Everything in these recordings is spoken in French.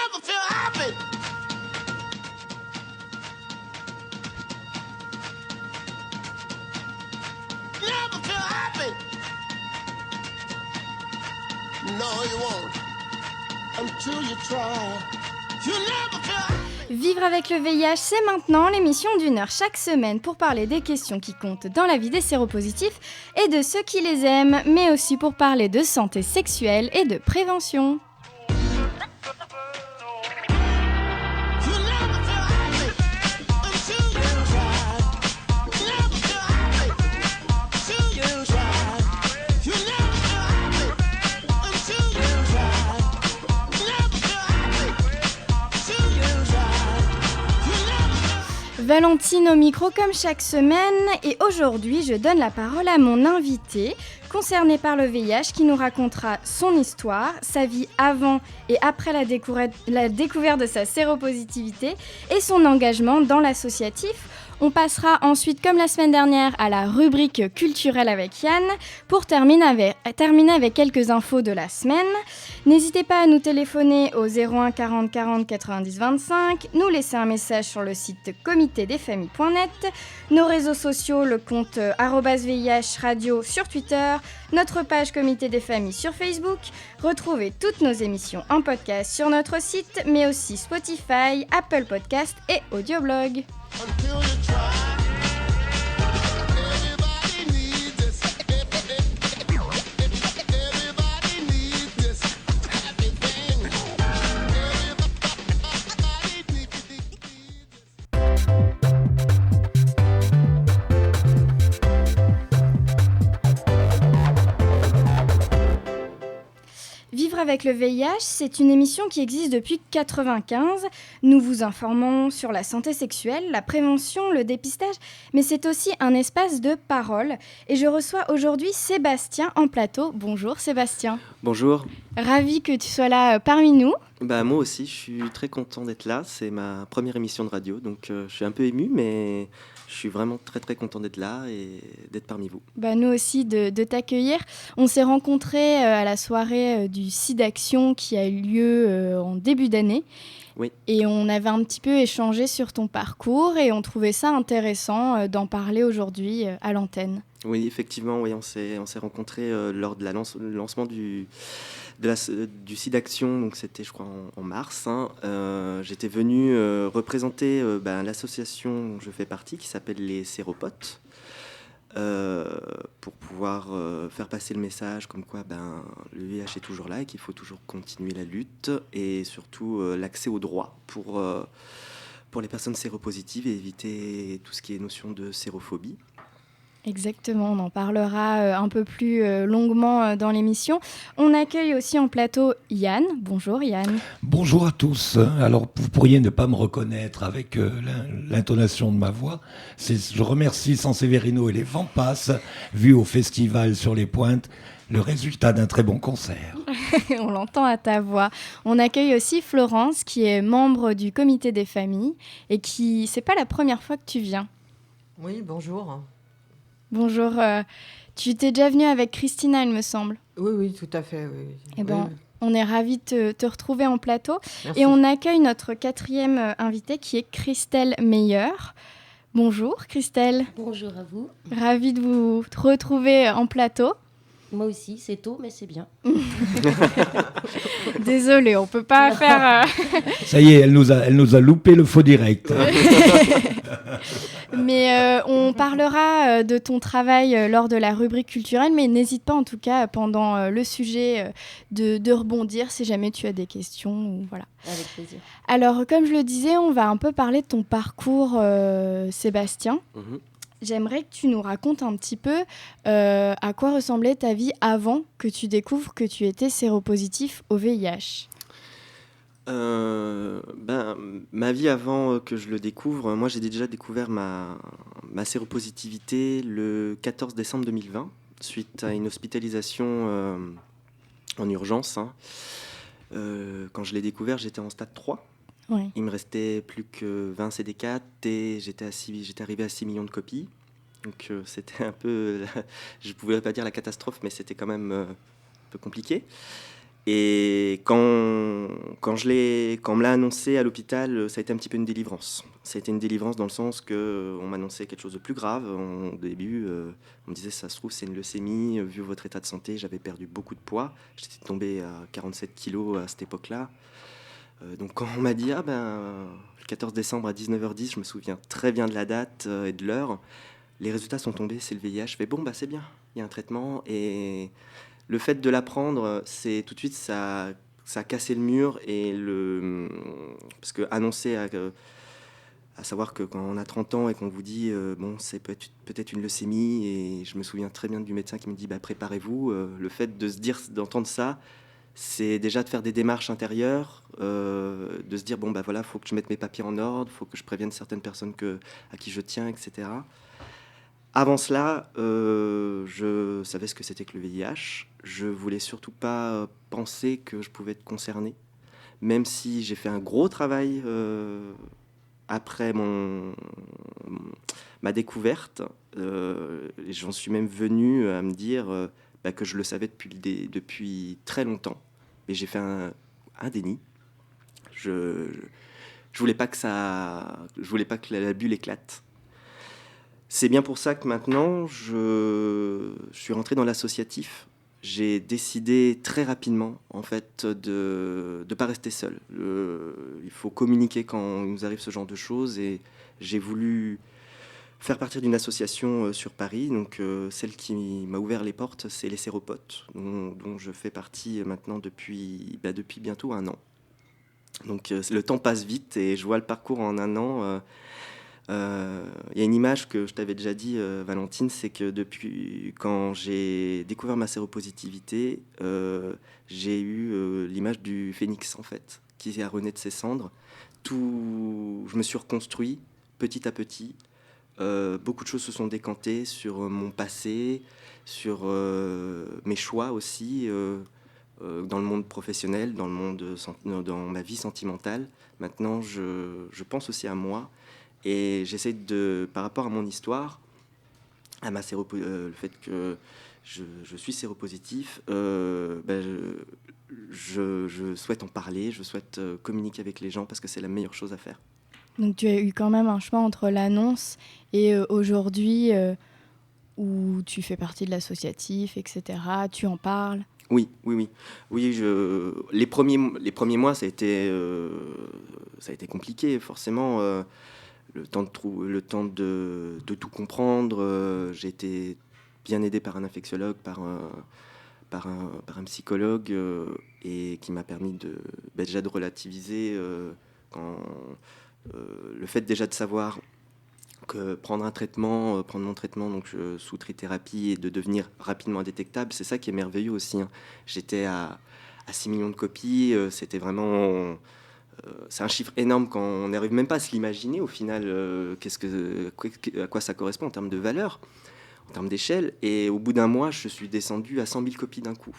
never feel happy. Never feel happy. No, you won't. Until you try. You never feel happy. Vivre avec le VIH, c'est maintenant l'émission d'1 heure chaque semaine pour parler des questions qui comptent dans la vie des séropositifs et de ceux qui les aiment, mais aussi pour parler de santé sexuelle et de prévention. Valentine au micro comme chaque semaine et aujourd'hui je donne la parole à mon invité concerné par le VIH qui nous racontera son histoire, sa vie avant et après la découverte de sa séropositivité et son engagement dans l'associatif. On passera ensuite, comme la semaine dernière, à la rubrique culturelle avec Yann pour terminer avec quelques infos de la semaine. N'hésitez pas à nous téléphoner au 01 40 40 90 25, nous laisser un message sur le site comitédesfamilles.net, nos réseaux sociaux, le compte @VIH Radio sur Twitter, notre page Comité des Familles sur Facebook. Retrouvez toutes nos émissions en podcast sur notre site, mais aussi Spotify, Apple Podcast et Audioblog. Until you try. Everybody needs this. Everybody needs this happy thing. Everybody needs this. Vivre avec le VIH, c'est une émission qui existe depuis 1995. Nous vous informons sur la santé sexuelle, la prévention, le dépistage, mais c'est aussi un espace de parole. Et je reçois aujourd'hui Sébastien en plateau. Bonjour Sébastien. Bonjour. Ravi que tu sois là parmi nous. Moi aussi, je suis très content d'être là. C'est ma première émission de radio, donc je suis un peu ému, mais je suis vraiment très très content d'être là et d'être parmi vous. Nous aussi de t'accueillir. On s'est rencontrés à la soirée du SIDAction qui a eu lieu en début d'année. Oui. Et on avait un petit peu échangé sur ton parcours et on trouvait ça intéressant d'en parler aujourd'hui à l'antenne. Oui, effectivement, oui, on s'est rencontrés lors de le lancement du SIDAction, donc c'était je crois en mars. J'étais venu représenter l'association dont je fais partie qui s'appelle les Séropotes pour pouvoir faire passer le message comme quoi le VIH est toujours là et qu'il faut toujours continuer la lutte et surtout l'accès aux droits pour les personnes séropositives et éviter tout ce qui est notion de sérophobie. Exactement, on en parlera un peu plus longuement dans l'émission. On accueille aussi en plateau Yann. Bonjour Yann. Bonjour à tous. Alors vous pourriez ne pas me reconnaître avec l'intonation de ma voix. Je remercie Sanseverino et les Vampas, vu au festival sur les Pointes, le résultat d'un très bon concert. On l'entend à ta voix. On accueille aussi Florence qui est membre du comité des familles et qui, c'est pas la première fois que tu viens. Oui, bonjour. Bonjour, tu t'es déjà venue avec Christina, il me semble. Oui, tout à fait. Oui. Eh ben, on est ravis de te retrouver en plateau. Merci. Et on accueille notre 4e invitée qui est Christelle Meyer. Bonjour Christelle. Bonjour à vous. Ravie de vous retrouver en plateau. Moi aussi, c'est tôt, mais c'est bien. Désolée, on peut pas faire... Ça y est, elle nous a loupé le faux direct. Mais on parlera de ton travail lors de la rubrique culturelle, mais n'hésite pas en tout cas pendant le sujet de rebondir si jamais tu as des questions. Ou, voilà. Avec plaisir. Alors, comme je le disais, on va un peu parler de ton parcours, Sébastien. Mm-hmm. J'aimerais que tu nous racontes un petit peu à quoi ressemblait ta vie avant que tu découvres que tu étais séropositif au VIH. Ma vie avant que je le découvre, moi j'ai déjà découvert ma séropositivité le 14 décembre 2020 suite à une hospitalisation en urgence. Quand je l'ai découvert, j'étais en stade 3. Ouais. Il me restait plus que 20 CD4 et j'étais arrivé à 6 millions de copies. Donc c'était un peu, je ne pouvais pas dire la catastrophe, mais c'était quand même un peu compliqué. Et quand on me l'a annoncé à l'hôpital, ça a été un petit peu une délivrance. Ça a été une délivrance dans le sens qu'on m'annonçait quelque chose de plus grave. Au début, on me disait, ça se trouve, c'est une leucémie. Vu votre état de santé, j'avais perdu beaucoup de poids. J'étais tombé à 47 kilos à cette époque-là. Donc quand on m'a dit, le 14 décembre à 19h10, je me souviens très bien de la date et de l'heure, les résultats sont tombés, c'est le VIH. Je fais, c'est bien, il y a un traitement. Et le fait de l'apprendre, c'est tout de suite, ça a cassé le mur. Parce que annoncer à savoir que quand on a 30 ans et qu'on vous dit, c'est peut-être une leucémie, et je me souviens très bien du médecin qui me dit, préparez-vous. Le fait d'entendre ça, c'est déjà de faire des démarches intérieures, de se dire, faut que je mette mes papiers en ordre, faut que je prévienne certaines personnes à qui je tiens, etc. Avant cela, je savais ce que c'était que le VIH. Je voulais surtout pas penser que je pouvais être concerné, même si j'ai fait un gros travail après ma découverte. J'en suis même venu à me dire que je le savais depuis très longtemps, mais j'ai fait un déni. Je voulais pas que la bulle éclate. C'est bien pour ça que maintenant, je suis rentré dans l'associatif. J'ai décidé très rapidement, en fait, de ne pas rester seul. Il faut communiquer quand il nous arrive ce genre de choses, et j'ai voulu faire partie d'une association sur Paris. Donc, celle qui m'a ouvert les portes, c'est les Séropotes, dont je fais partie maintenant depuis bientôt 1 an. Donc, le temps passe vite, et je vois le parcours en 1 an. Il y a une image que je t'avais déjà dit, Valentine, c'est que depuis quand j'ai découvert ma séropositivité, j'ai eu l'image du phénix, en fait, qui a rené de ses cendres. Je me suis reconstruit petit à petit. Beaucoup de choses se sont décantées sur mon passé, sur mes choix aussi, dans le monde professionnel, dans ma vie sentimentale. Maintenant, je pense aussi à moi. Et j'essaie par rapport à mon histoire, à le fait que je suis séropositif, je souhaite en parler, je souhaite communiquer avec les gens, parce que c'est la meilleure chose à faire. Donc tu as eu quand même un chemin entre l'annonce et aujourd'hui où tu fais partie de l'associatif, etc. Tu en parles. Oui. Les premiers mois, ça a été compliqué, forcément. Le temps de tout comprendre. J'ai été bien aidé par un infectiologue, par un psychologue, et qui m'a permis déjà de relativiser le fait déjà de savoir que prendre mon traitement, donc sous trithérapie, et de devenir rapidement indétectable, c'est ça qui est merveilleux aussi, hein. J'étais à 6 millions de copies, c'était vraiment... c'est un chiffre énorme quand on n'arrive même pas à se l'imaginer au final, à quoi ça correspond en termes de valeur, en termes d'échelle. Et au bout d'1 mois, je suis descendu à 100 000 copies d'un coup.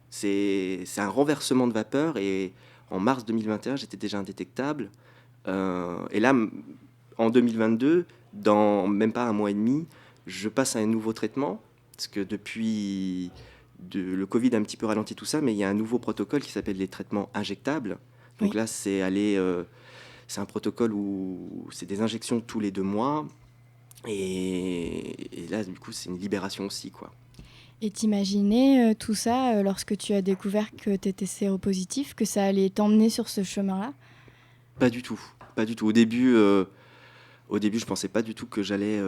C'est un renversement de vapeur, et en mars 2021, j'étais déjà indétectable. Et là, en 2022, dans même pas 1 mois et demi, je passe à un nouveau traitement, parce que depuis le Covid a un petit peu ralenti tout ça, mais il y a un nouveau protocole qui s'appelle les traitements injectables. Donc là, c'est un protocole où c'est des injections tous les 2 mois. Et là, du coup, c'est une libération aussi, quoi. Et t'imaginais tout ça lorsque tu as découvert que tu étais séropositif, que ça allait t'emmener sur ce chemin-là ? Pas du tout. Au début, je pensais pas du tout que j'allais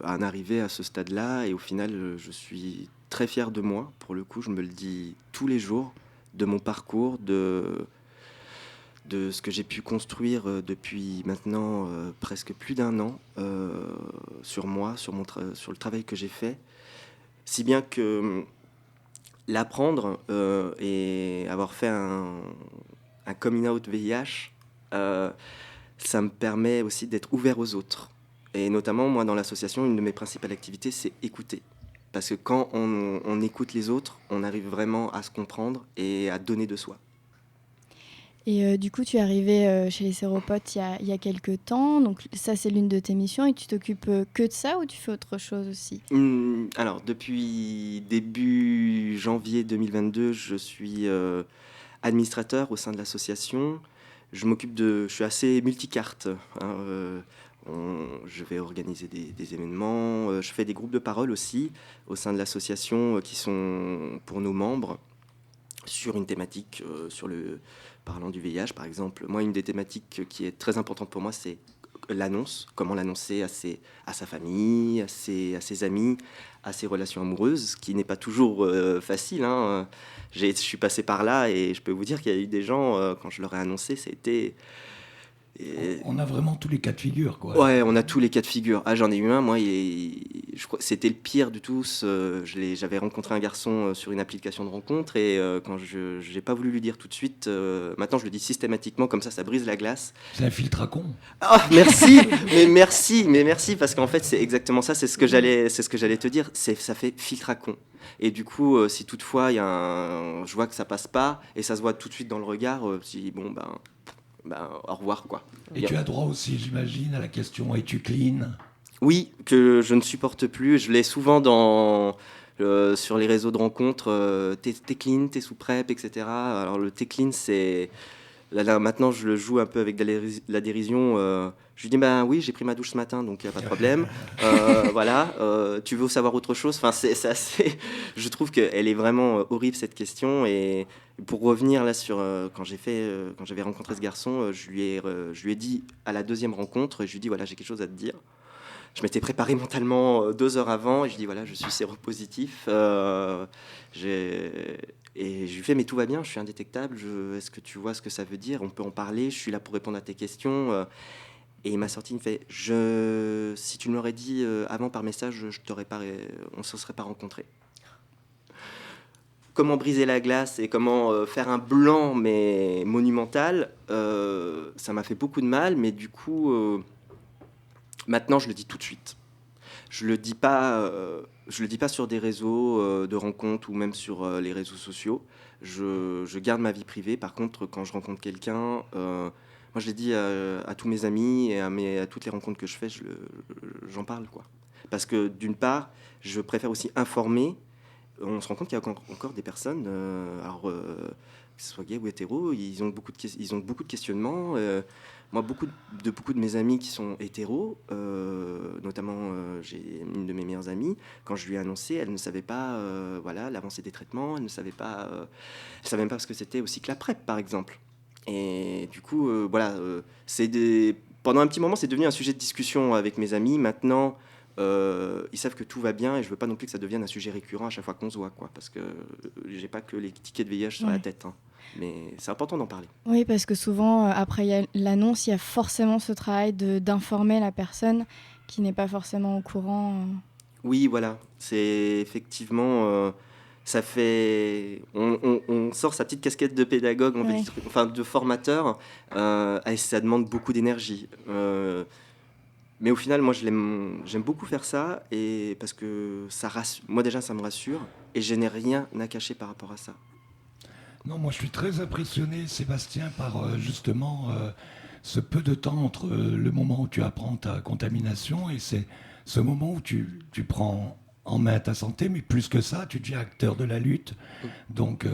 en arriver à ce stade-là. Et au final, je suis très fier de moi. Pour le coup, je me le dis tous les jours, de mon parcours, de ce que j'ai pu construire depuis maintenant presque plus d'1 an sur moi, sur le travail que j'ai fait. Si bien que l'apprendre et avoir fait un coming out VIH, ça me permet aussi d'être ouvert aux autres. Et notamment, moi, dans l'association, une de mes principales activités, c'est écouter. Parce que quand on écoute les autres, on arrive vraiment à se comprendre et à donner de soi. Et du coup, tu es arrivé chez les Séropotes il y a quelques temps. Donc ça, c'est l'une de tes missions. Et tu t'occupes que de ça, ou tu fais autre chose aussi ? Alors, depuis début janvier 2022, je suis administrateur au sein de l'association. Je suis assez multicarte. Hein, je vais organiser des événements. Je fais des groupes de parole aussi au sein de l'association qui sont pour nos membres sur une thématique, parlant du VIH par exemple. Moi, une des thématiques qui est très importante pour moi, c'est l'annonce, comment l'annoncer à sa famille, à ses amis, à ses relations amoureuses, ce qui n'est pas toujours facile. Hein. Je suis passé par là et je peux vous dire qu'il y a eu des gens, quand je leur ai annoncé, c'était... On a vraiment tous les cas de figure, quoi. Ouais, on a tous les cas de figure. Ah, j'en ai eu un, moi, je crois que c'était le pire de tous. J'avais rencontré un garçon sur une application de rencontre et quand je n'ai pas voulu lui dire tout de suite, maintenant je le dis systématiquement, comme ça brise la glace. C'est un filtre à con. Ah, merci, mais merci, parce qu'en fait c'est exactement ça, c'est ce que j'allais te dire, ça fait filtre à con. Et du coup, si toutefois je vois que ça passe pas et ça se voit tout de suite dans le regard, je dis bon au revoir quoi. Et tu as droit aussi, j'imagine, à la question es-tu clean? Oui, que je ne supporte plus. Je l'ai souvent sur les réseaux de rencontres. T'es clean, t'es sous PrEP, etc. Alors le t'es clean, c'est là, maintenant je le joue un peu avec la dérision. Je lui dis oui, j'ai pris ma douche ce matin, donc il y a pas de problème. Voilà. Tu veux savoir autre chose? Enfin, c'est assez. Je trouve qu'elle est vraiment horrible cette question. Et pour revenir là sur quand j'avais rencontré ce garçon, je lui ai dit à la deuxième rencontre, je lui ai dit voilà, j'ai quelque chose à te dire. Je m'étais préparé mentalement 2 heures avant et je dis voilà, je suis séropositif. Et je lui fais mais tout va bien, je suis indétectable. Est-ce que tu vois ce que ça veut dire? On peut en parler. Je suis là pour répondre à tes questions. Et il m'a sorti, il me fait si tu me l'aurais dit avant par message, on ne se serait pas rencontrés. Comment briser la glace et comment faire un blanc mais monumental, ça m'a fait beaucoup de mal, mais du coup, maintenant je le dis tout de suite. Je le dis pas sur des réseaux de rencontres ou même sur les réseaux sociaux. Je garde ma vie privée. Par contre, quand je rencontre quelqu'un, moi je l'ai dit à tous mes amis et à toutes les rencontres que je fais, j'en parle quoi. Parce que d'une part, je préfère aussi informer. On se rend compte qu'il y a encore des personnes, que ce soit gay ou hétéro, ils ont beaucoup de questionnements. Moi, beaucoup de mes amis qui sont hétéros, notamment j'ai une de mes meilleures amies, quand je lui ai annoncé, elle ne savait pas l'avancée des traitements, elle ne savait pas, elle savait même pas ce que c'était aussi que la PrEP, par exemple. Et du coup, pendant un petit moment, c'est devenu un sujet de discussion avec mes amis. Maintenant, ils savent que tout va bien et je veux pas non plus que ça devienne un sujet récurrent à chaque fois qu'on se voit, quoi, parce que j'ai pas que les tickets de VIH sur la tête, hein. Mais c'est important d'en parler. Oui, parce que souvent, après l'annonce, il y a forcément ce travail d'informer la personne qui n'est pas forcément au courant. Oui, voilà, c'est effectivement... ça fait... On sort sa petite casquette de pédagogue, de formateur, et ça demande beaucoup d'énergie. Mais au final, moi, j'aime beaucoup faire ça, et parce que moi déjà, ça me rassure, et je n'ai rien à cacher par rapport à ça. Non, moi je suis très impressionné, Sébastien, par justement ce peu de temps entre le moment où tu apprends ta contamination et c'est ce moment où tu prends en main ta santé, mais plus que ça, tu deviens acteur de la lutte. Donc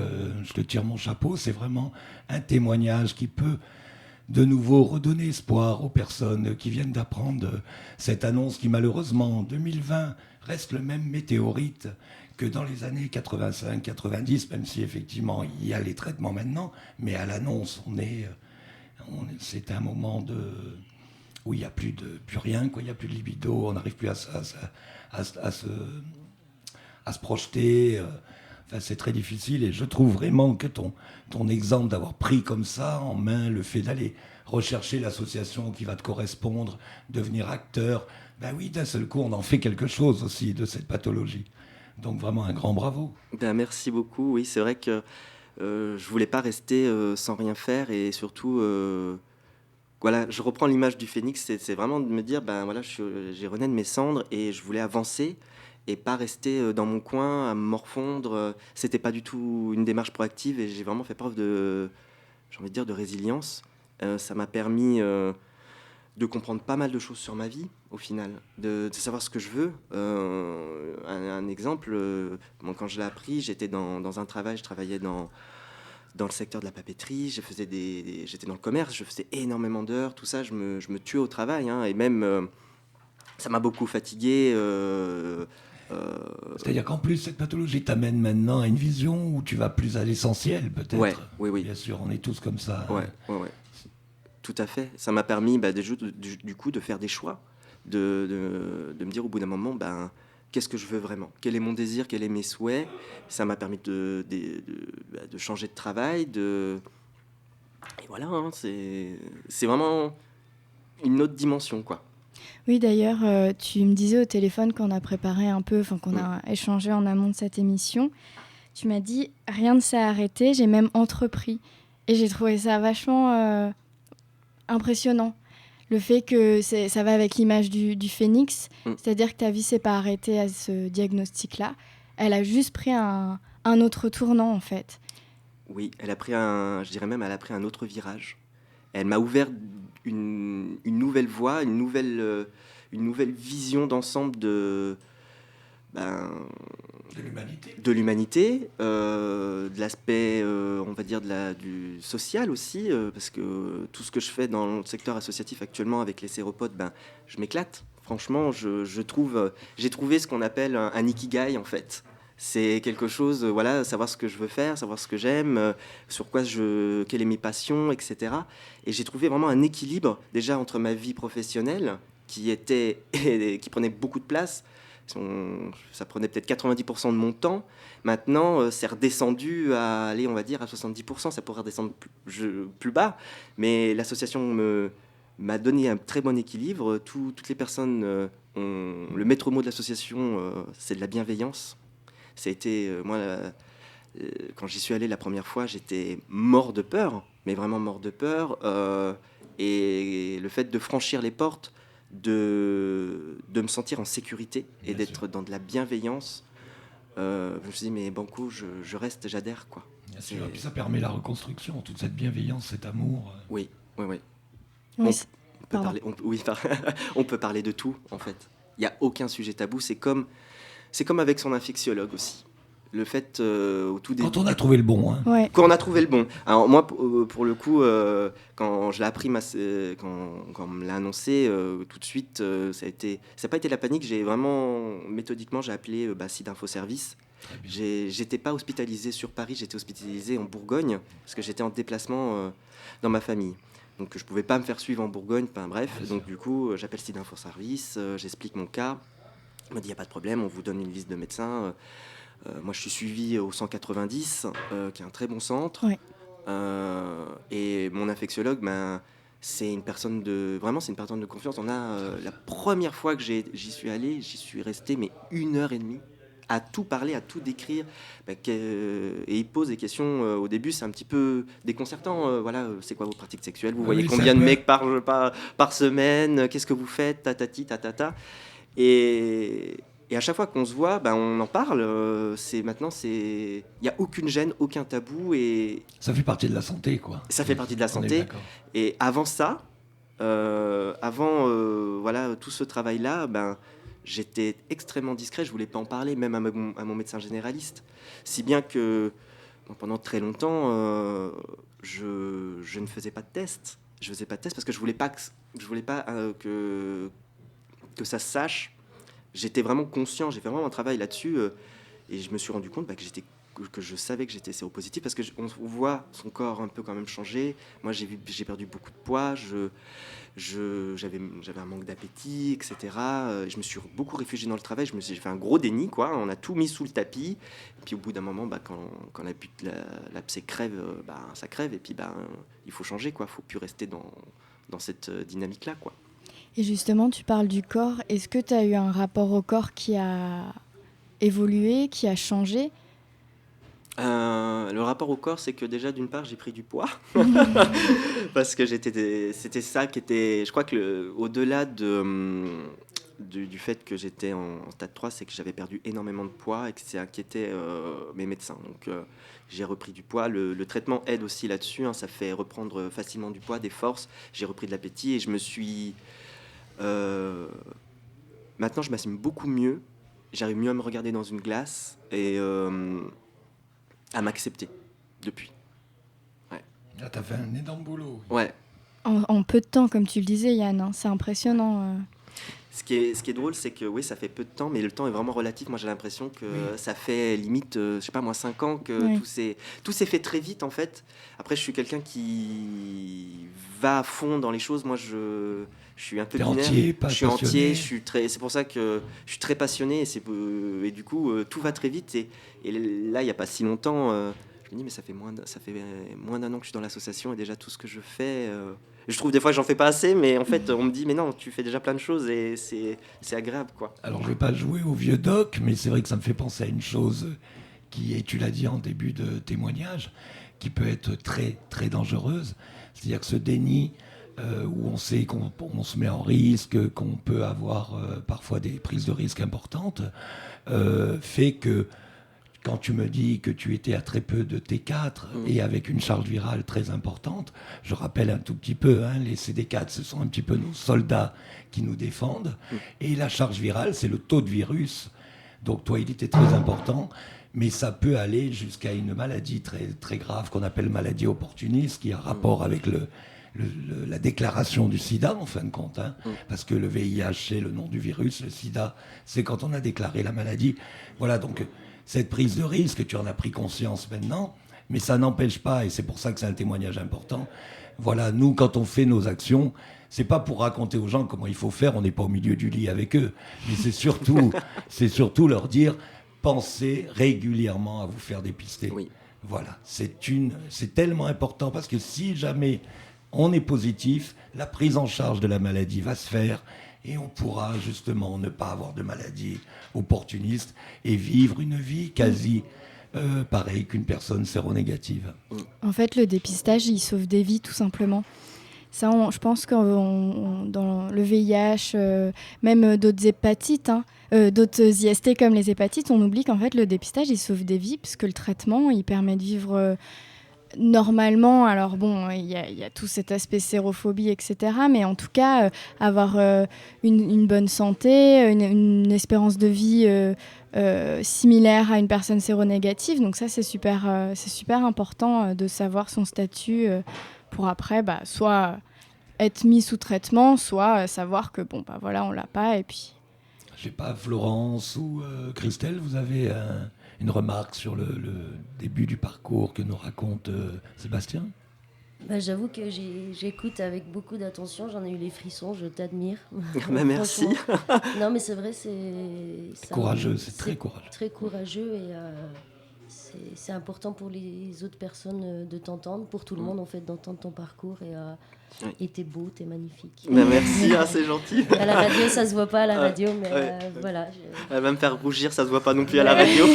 je te tire mon chapeau, c'est vraiment un témoignage qui peut de nouveau redonner espoir aux personnes qui viennent d'apprendre cette annonce qui malheureusement en 2020 reste le même météorite que dans les années 85-90, même si effectivement il y a les traitements maintenant, mais à l'annonce, c'est un moment où il n'y a plus rien, quoi, il n'y a plus de libido, on n'arrive plus à se projeter. Enfin, c'est très difficile et je trouve vraiment que ton exemple d'avoir pris comme ça en main le fait d'aller rechercher l'association qui va te correspondre, devenir acteur, ben oui, d'un seul coup, on en fait quelque chose aussi de cette pathologie. Donc vraiment un grand bravo. Merci beaucoup. Oui, c'est vrai que je voulais pas rester sans rien faire et surtout, je reprends l'image du phénix. C'est vraiment de me dire, j'ai rené de mes cendres et je voulais avancer et pas rester dans mon coin à me morfondre. C'était pas du tout une démarche proactive et j'ai vraiment fait preuve de résilience. Ça m'a permis de comprendre pas mal de choses sur ma vie, au final, de savoir ce que je veux. Un exemple, quand je l'ai appris, j'étais dans un travail, je travaillais dans le secteur de la papeterie, j'étais dans le commerce, je faisais énormément d'heures, tout ça, je me tuais au travail, hein, et même ça m'a beaucoup fatigué. C'est-à-dire qu'en plus, cette pathologie t'amène maintenant à une vision où tu vas plus à l'essentiel, peut-être. Ouais, oui. Bien sûr, on est tous comme ça. Ouais. Tout à fait. Ça m'a permis du coup de faire des choix, de me dire au bout d'un moment, qu'est-ce que je veux vraiment? Quel est mon désir? Quels sont mes souhaits? Ça m'a permis de changer de travail. Et voilà, hein, c'est vraiment une autre dimension, quoi. Oui, d'ailleurs, tu me disais au téléphone qu'on a préparé un peu, qu'on a échangé en amont de cette émission. Tu m'as dit, rien ne s'est arrêté, j'ai même entrepris. Et j'ai trouvé ça vachement impressionnant. Le fait que ça va avec l'image du phénix, c'est-à-dire que ta vie s'est pas arrêtée à ce diagnostic-là. Elle a juste pris un autre tournant, en fait. Oui, elle a pris je dirais même, elle a pris un autre virage. Elle m'a ouvert une nouvelle voie, une nouvelle vision d'ensemble de l'humanité, de l'aspect, on va dire, du social aussi, parce que tout ce que je fais dans le secteur associatif actuellement avec les séropodes, je m'éclate. Franchement, j'ai trouvé ce qu'on appelle un ikigai, en fait. C'est quelque chose, savoir ce que je veux faire, savoir ce que j'aime, quelles sont mes passions, etc. Et j'ai trouvé vraiment un équilibre, déjà, entre ma vie professionnelle, qui prenait beaucoup de place. Ça prenait peut-être 90% de mon temps. Maintenant, c'est redescendu à 70%. Ça pourrait redescendre plus bas. Mais l'association m'a donné un très bon équilibre. Toutes les personnes le maître mot de l'association, c'est de la bienveillance. Ça a été, quand j'y suis allé la première fois, j'étais mort de peur, mais vraiment mort de peur. Et le fait de franchir les portes, de me sentir en sécurité et d'être dans de la bienveillance, je me suis dit, mais banco, je reste, j'adhère, quoi. Bien sûr, et puis ça permet la reconstruction, toute cette bienveillance, cet amour. Oui. Oui, On peut parler de tout, en fait. Il n'y a aucun sujet tabou. C'est comme avec son infectiologue aussi. Le fait, au tout début... Quand on a trouvé le bon. Hein. Ouais. Quand on a trouvé le bon. Alors moi, pour le coup, quand je l'ai appris, quand on me l'a annoncé, tout de suite, ça n'a pas été la panique. J'ai vraiment, méthodiquement, j'ai appelé SIDA Info Service. J'étais pas hospitalisé sur Paris, j'étais hospitalisé en Bourgogne, parce que j'étais en déplacement dans ma famille. Donc je pouvais pas me faire suivre en Bourgogne, bref. Donc du coup, j'appelle SIDA Info Service, j'explique mon cas. On m'a dit, il n'y a pas de problème, on vous donne une liste de médecins. Moi, je suis suivi au 190, qui est un très bon centre. Ouais. Et mon infectiologue, c'est une personne de confiance. La première fois que j'y suis allé, j'y suis resté 1h30 à tout parler, à tout décrire. Et il pose des questions. Au début, c'est un petit peu déconcertant. C'est quoi vos pratiques sexuelles? Vous voyez combien de mecs par semaine? Qu'est-ce que vous faites? Tatati, tatata. Et à chaque fois qu'on se voit, on en parle. Il n'y a aucune gêne, aucun tabou. Et ça fait partie de la santé, quoi. Ça fait partie de la santé. Et avant ça, tout ce travail-là, j'étais extrêmement discret. Je ne voulais pas en parler, même à mon médecin généraliste. Si bien que pendant très longtemps, je ne faisais pas de test. Je faisais pas de test parce que je voulais pas que ça se sache. J'étais vraiment conscient, j'ai fait vraiment un travail là-dessus, et je me suis rendu compte que je savais que j'étais séropositif, parce qu'on voit son corps un peu quand même changer. Moi, j'ai perdu beaucoup de poids, j'avais un manque d'appétit, etc. Je me suis beaucoup réfugié dans le travail, j'ai fait un gros déni, quoi. On a tout mis sous le tapis, et puis au bout d'un moment, quand l'abcès crève, ça crève, et puis il faut changer, quoi. Il ne faut plus rester dans cette dynamique-là, quoi. Et justement, tu parles du corps. Est-ce que tu as eu un rapport au corps qui a évolué, qui a changé? Le rapport au corps, c'est que déjà, d'une part, j'ai pris du poids. Parce que c'était ça qui était... Je crois que au-delà du fait que j'étais en stade 3, c'est que j'avais perdu énormément de poids et que ça inquiétait mes médecins. Donc, j'ai repris du poids. Le traitement aide aussi là-dessus. Ça fait reprendre facilement du poids, des forces. J'ai repris de l'appétit et je me suis... Maintenant, je m'assume beaucoup mieux. J'arrive mieux à me regarder dans une glace et à m'accepter depuis. Ah, t'as fait un énorme boulot. Ouais. En peu de temps, comme tu le disais, Yann, hein, c'est impressionnant. Ce qui est drôle, c'est que oui, ça fait peu de temps, mais le temps est vraiment relatif. Moi, j'ai l'impression que ça fait limite, je sais pas moi, 5 ans que Oui. tout s'est fait très vite en fait. Après, je suis quelqu'un qui va à fond dans les choses. Moi, je suis un peu T'es binaire. entier, pas Je suis passionné. entier, c'est pour ça que je suis très passionné et du coup, tout va très vite. Et là, il n'y a pas si longtemps, je me dis, mais ça fait moins d'un an que je suis dans l'association et déjà tout ce que je fais. Je trouve des fois que j'en fais pas assez, mais en fait, on me dit, mais non, tu fais déjà plein de choses et c'est agréable, quoi. Alors, je vais pas jouer au vieux doc, mais c'est vrai que ça me fait penser à une chose qui est, tu l'as dit en début de témoignage, qui peut être très, très dangereuse. C'est-à-dire que ce déni où on sait qu'on se met en risque, qu'on peut avoir parfois des prises de risque importantes, fait que quand tu me dis que tu étais à très peu de T4 et avec une charge virale très importante, je rappelle un tout petit peu, hein, les CD4, ce sont un petit peu nos soldats qui nous défendent. Et la charge virale, c'est le taux de virus. Donc toi, il était très important, mais ça peut aller jusqu'à une maladie très, très grave qu'on appelle maladie opportuniste, qui a rapport avec la déclaration du sida, en fin de compte. Hein, parce que le VIH, c'est le nom du virus, le sida, c'est quand on a déclaré la maladie. Voilà, donc cette prise de risque, tu en as pris conscience maintenant, mais ça n'empêche pas, et c'est pour ça que c'est un témoignage important, voilà, nous, quand on fait nos actions, c'est pas pour raconter aux gens comment il faut faire, on n'est pas au milieu du lit avec eux, mais c'est surtout leur dire, pensez régulièrement à vous faire dépister. Oui. Voilà, c'est tellement important, parce que si jamais on est positif, la prise en charge de la maladie va se faire, et on pourra justement ne pas avoir de maladie opportuniste et vivre une vie quasi pareille qu'une personne séronégative. En fait, le dépistage, il sauve des vies, tout simplement. Ça, je pense que dans le VIH, même d'autres hépatites, hein, d'autres IST comme les hépatites, on oublie qu'en fait, le dépistage, il sauve des vies, puisque le traitement, il permet de vivre normalement. Alors bon, il y a tout cet aspect sérophobie, etc. Mais en tout cas, avoir une bonne santé, une espérance de vie similaire à une personne séronégative. Donc ça, c'est super important de savoir son statut pour après, soit être mis sous traitement, soit savoir que bon, voilà, on l'a pas et puis. Je sais pas, Florence ou Christelle, vous avez une remarque sur le début du parcours que nous raconte Sébastien ? J'avoue que j'écoute avec beaucoup d'attention, j'en ai eu les frissons, je t'admire. Merci. Non mais c'est vrai, c'est courageux, c'est très courageux. Très courageux et c'est important pour les autres personnes de t'entendre, pour tout le monde en fait d'entendre ton parcours et t'es beau, t'es magnifique. Merci, c'est gentil. À la radio, ça se voit pas à la radio, mais voilà. Elle va me faire rougir, ça se voit pas non plus à la radio.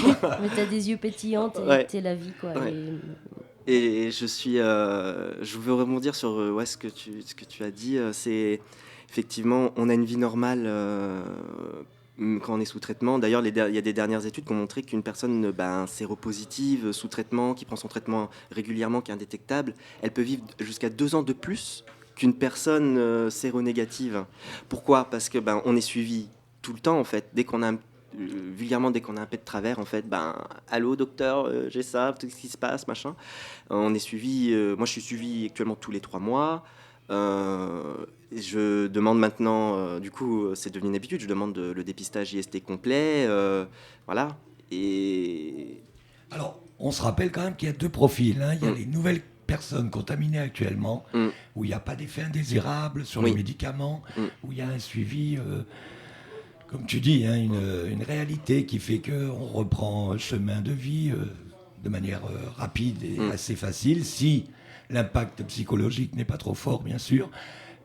Mais t'as des yeux pétillants, t'es la vie quoi. Ouais. Et je veux rebondir sur ce que tu as dit. C'est effectivement, on a une vie normale quand on est sous traitement. D'ailleurs, il y a des dernières études qui ont montré qu'une personne séropositive, sous traitement, qui prend son traitement régulièrement, qui est indétectable, elle peut vivre jusqu'à 2 ans de plus qu'une personne séronégative. Pourquoi ? Parce que on est suivi tout le temps en fait. Dès qu'on a vulgairement, dès qu'on a un peu de travers, en fait, allô docteur, j'ai ça, tout ce qui se passe, machin. On est suivi, moi je suis suivi actuellement tous les 3 mois. Je demande maintenant, du coup, c'est devenu une habitude, je demande le dépistage IST complet, voilà. Et alors, on se rappelle quand même qu'il y a 2 profils. Hein. Il y a les nouvelles personnes contaminées actuellement, où il n'y a pas d'effet indésirable sur les médicaments, où il y a un suivi. Comme tu dis, hein, une réalité qui fait qu'on reprend un chemin de vie de manière rapide et assez facile, si l'impact psychologique n'est pas trop fort, bien sûr.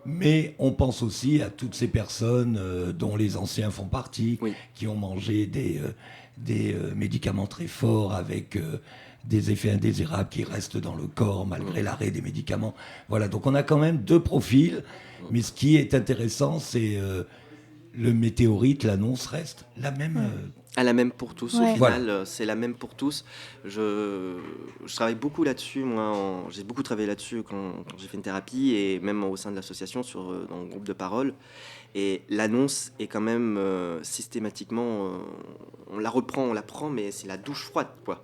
Mais on pense aussi à toutes ces personnes dont les anciens font partie, qui ont mangé des médicaments très forts avec des effets indésirables qui restent dans le corps malgré l'arrêt des médicaments. Voilà, donc on a quand même 2 profils. Mais ce qui est intéressant, c'est... le météorite, l'annonce reste la même. La même pour tous, au final, c'est la même pour tous. Je travaille beaucoup là-dessus, moi, j'ai beaucoup travaillé là-dessus quand j'ai fait une thérapie et même au sein de l'association, dans le groupe de parole. Et l'annonce est quand même systématiquement, on la prend, mais c'est la douche froide, quoi.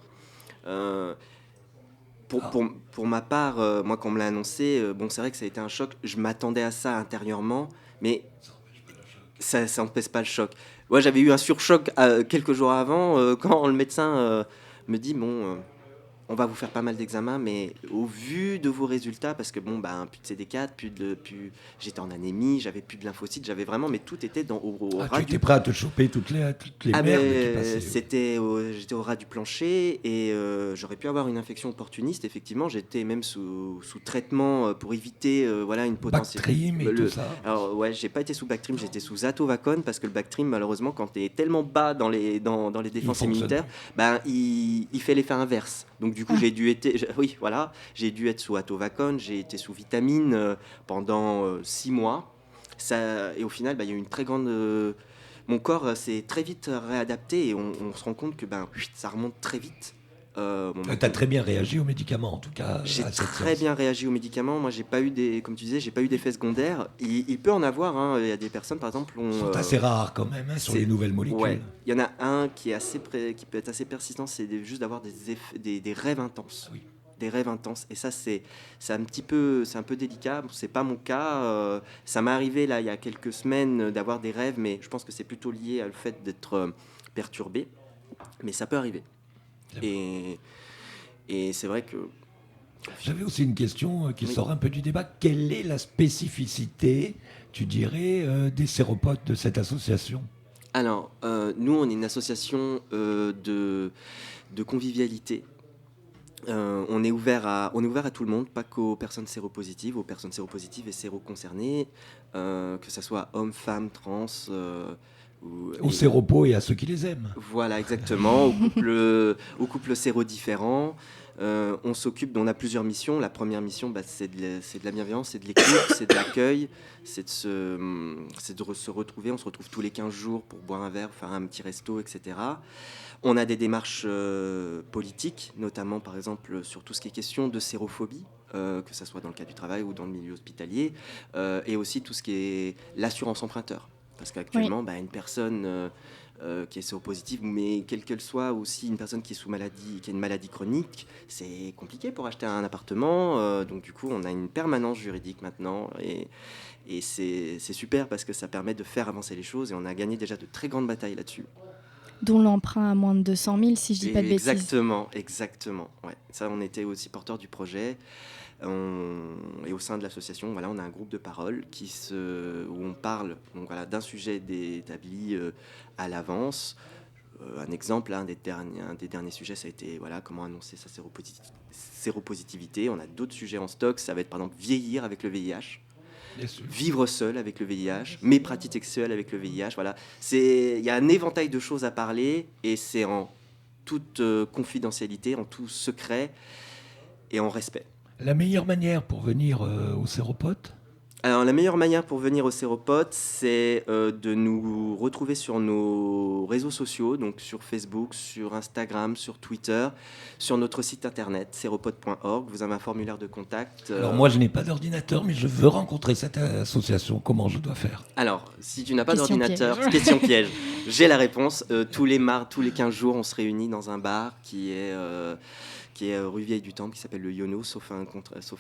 Pour ma part, moi, quand on me l'a annoncé, bon, c'est vrai que ça a été un choc. Je m'attendais à ça intérieurement, mais ça n'empêche pas le choc. Moi, j'avais eu un surchoc quelques jours avant, quand le médecin me dit, bon, on va vous faire pas mal d'examens, mais au vu de vos résultats, parce que bon, plus de CD4, j'étais en anémie, j'avais plus de lymphocytes, j'avais vraiment, mais tout était au ras Tu étais prêt à te choper toutes les merdes qui passaient. J'étais au ras du plancher et j'aurais pu avoir une infection opportuniste. Effectivement, j'étais même sous traitement pour éviter voilà, une potentielle. Bactrim et tout ça. Alors ouais, j'ai pas été sous Bactrim, j'étais sous Atovaquone parce que le Bactrim, malheureusement, quand tu es tellement bas dans les défenses immunitaires, il fait l'effet inverse. Donc du coup, j'ai dû être sous Atovaquone, j'ai été sous vitamine pendant 6 mois. Et au final, il y a eu une très grande... mon corps s'est très vite réadapté et on se rend compte que ça remonte très vite. Tu as très bien réagi aux médicaments, en tout cas. J'ai très bien réagi aux médicaments. Moi, comme tu disais, j'ai pas eu d'effets secondaires. Il peut en avoir. Hein. Il y a des personnes, par exemple, Ils sont assez rares quand même sur les nouvelles molécules. Ouais. Il y en a un qui peut être assez persistant, c'est juste d'avoir des rêves intenses. Oui. Des rêves intenses. Et ça, c'est un peu délicat. C'est pas mon cas. Ça m'est arrivé là il y a quelques semaines d'avoir des rêves, mais je pense que c'est plutôt lié au fait d'être perturbé. Mais ça peut arriver. Et c'est vrai que... J'avais aussi une question qui sort un peu du débat. Quelle est la spécificité, tu dirais, des séropotes de cette association ? Alors, nous, on est une association de convivialité. On est ouvert à tout le monde, pas qu'aux personnes séropositives, et séroconcernées, que ce soit hommes, femmes, trans... aux séropos et à ceux qui les aiment. Voilà, exactement, aux couples sérodiférents. On a plusieurs missions. La première mission, c'est de la bienveillance, c'est de l'écoute, c'est de l'accueil, c'est de se retrouver. On se retrouve tous les 15 jours pour boire un verre, faire un petit resto, etc. On a des démarches politiques, notamment par exemple sur tout ce qui est question de sérophobie, que ce soit dans le cadre du travail ou dans le milieu hospitalier, et aussi tout ce qui est l'assurance emprunteur. Parce qu'actuellement, une personne qui est séropositive, mais quelle qu'elle soit, aussi une personne qui a une maladie chronique, c'est compliqué pour acheter un appartement. Donc du coup, on a une permanence juridique maintenant, et c'est super parce que ça permet de faire avancer les choses, et on a gagné déjà de très grandes batailles là-dessus. Dont l'emprunt à moins de 200 000, si je dis pas de bêtises. Exactement. Ouais. Ça, on était aussi porteurs du projet. Et au sein de l'association, voilà, on a un groupe de parole où on parle d'un sujet établi à l'avance. Un exemple, un des derniers sujets, ça a été comment annoncer sa séropositivité. On a d'autres sujets en stock. Ça va être par exemple vieillir avec le VIH. Vivre seul avec le VIH, mes pratiques sexuelles avec le VIH, voilà. Il y a un éventail de choses à parler, et c'est en toute confidentialité, en tout secret et en respect. La meilleure manière pour venir au séropote ? Alors, la meilleure manière pour venir au séropote, c'est de nous retrouver sur nos réseaux sociaux, donc sur Facebook, sur Instagram, sur Twitter, sur notre site internet, séropote.org. Vous avez un formulaire de contact. Alors, moi, je n'ai pas d'ordinateur, mais je veux rencontrer cette association. Comment je dois faire ? Alors, si tu n'as pas Question d'ordinateur, piège. question piège, j'ai la réponse. Tous les 15 jours, on se réunit dans un bar qui est rue Vieille du Temple, qui s'appelle le Yono, sauf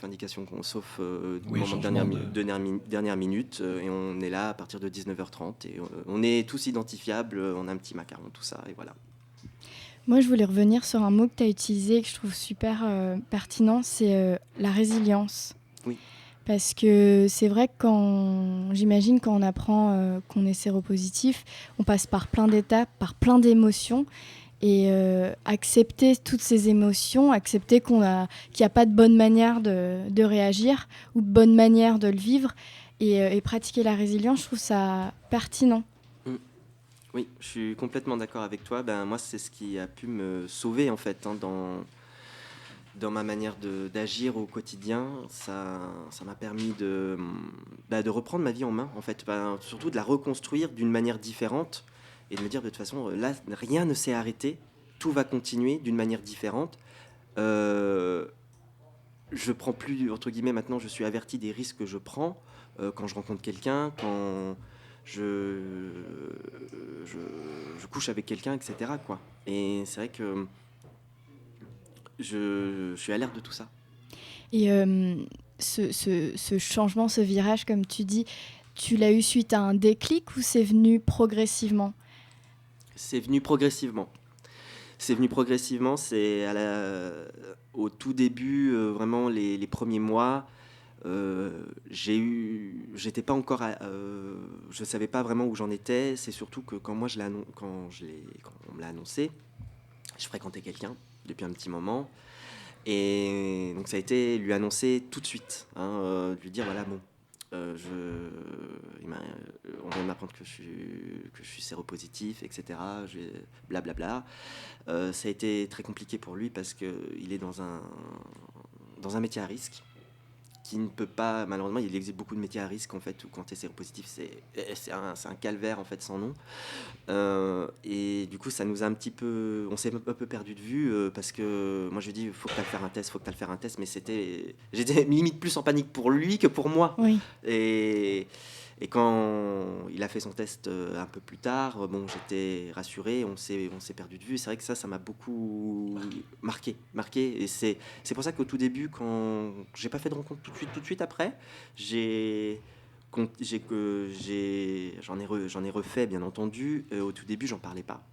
indication, sauf moment de dernière minute, et on est là à partir de 19h30, et on est tous identifiables, on a un petit macaron, tout ça, et voilà. Moi, je voulais revenir sur un mot que tu as utilisé, que je trouve super pertinent, c'est la résilience. Oui. Parce que c'est vrai que j'imagine quand on apprend qu'on est séropositif, on passe par plein d'étapes, par plein d'émotions. Et accepter toutes ces émotions, accepter qu'il n'y a pas de bonne manière de réagir ou de bonne manière de le vivre, et pratiquer la résilience, je trouve ça pertinent. Oui, je suis complètement d'accord avec toi. Moi, c'est ce qui a pu me sauver, en fait, dans ma manière d'agir au quotidien. Ça m'a permis de reprendre ma vie en main, en fait. Surtout de la reconstruire d'une manière différente, et de me dire, de toute façon, là, rien ne s'est arrêté, tout va continuer d'une manière différente. Je prends plus, entre guillemets, maintenant, je suis averti des risques que je prends quand je rencontre quelqu'un, quand je couche avec quelqu'un, etc., quoi. Et c'est vrai que je suis à l'air de tout ça. Et ce changement, ce virage, comme tu dis, tu l'as eu suite à un déclic ou c'est venu progressivement ? C'est venu progressivement. C'est au tout début, vraiment les premiers mois. J'étais pas encore, je savais pas vraiment où j'en étais. C'est surtout que quand on me l'a annoncé, je fréquentais quelqu'un depuis un petit moment, et donc ça a été lui annoncer tout de suite, lui dire voilà bon, on vient de m'apprendre que je suis séropositif, etc. Blablabla. Ça a été très compliqué pour lui parce que il est dans un métier à risque, qui ne peut pas, malheureusement, il existe beaucoup de métiers à risque en fait où quand tu es séropositif, c'est un calvaire en fait sans nom. Et du coup, ça nous a on s'est un peu perdu de vue parce que moi je lui dis faut que tu ailles faire un test, mais j'étais limite plus en panique pour lui que pour moi. Oui. Et quand il a fait son test un peu plus tard, bon, j'étais rassuré, on s'est perdu de vue. C'est vrai que ça m'a beaucoup marqué. Et c'est pour ça qu'au tout début, quand j'ai pas fait de rencontre tout de suite après, j'en ai refait, bien entendu. Au tout début, j'en parlais pas.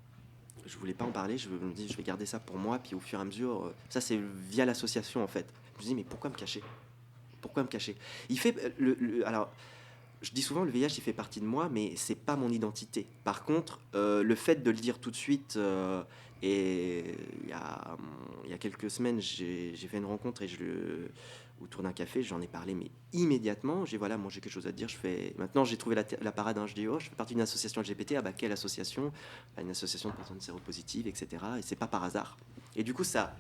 Je voulais pas en parler. Je me dis, je vais garder ça pour moi. Puis au fur et à mesure, ça c'est via l'association en fait. Je me dis, mais pourquoi me cacher ? Il fait alors. Je dis souvent, le VIH, il fait partie de moi, mais c'est pas mon identité. Par contre, le fait de le dire tout de suite, et il y a quelques semaines, j'ai fait une rencontre autour d'un café, j'en ai parlé, mais immédiatement, j'ai quelque chose à te dire. Maintenant, j'ai trouvé la parade, je dis, je fais partie d'une association LGBT. Ah bah, quelle association ? Une association de personnes séropositives, etc. Et c'est pas par hasard. Et du coup, ça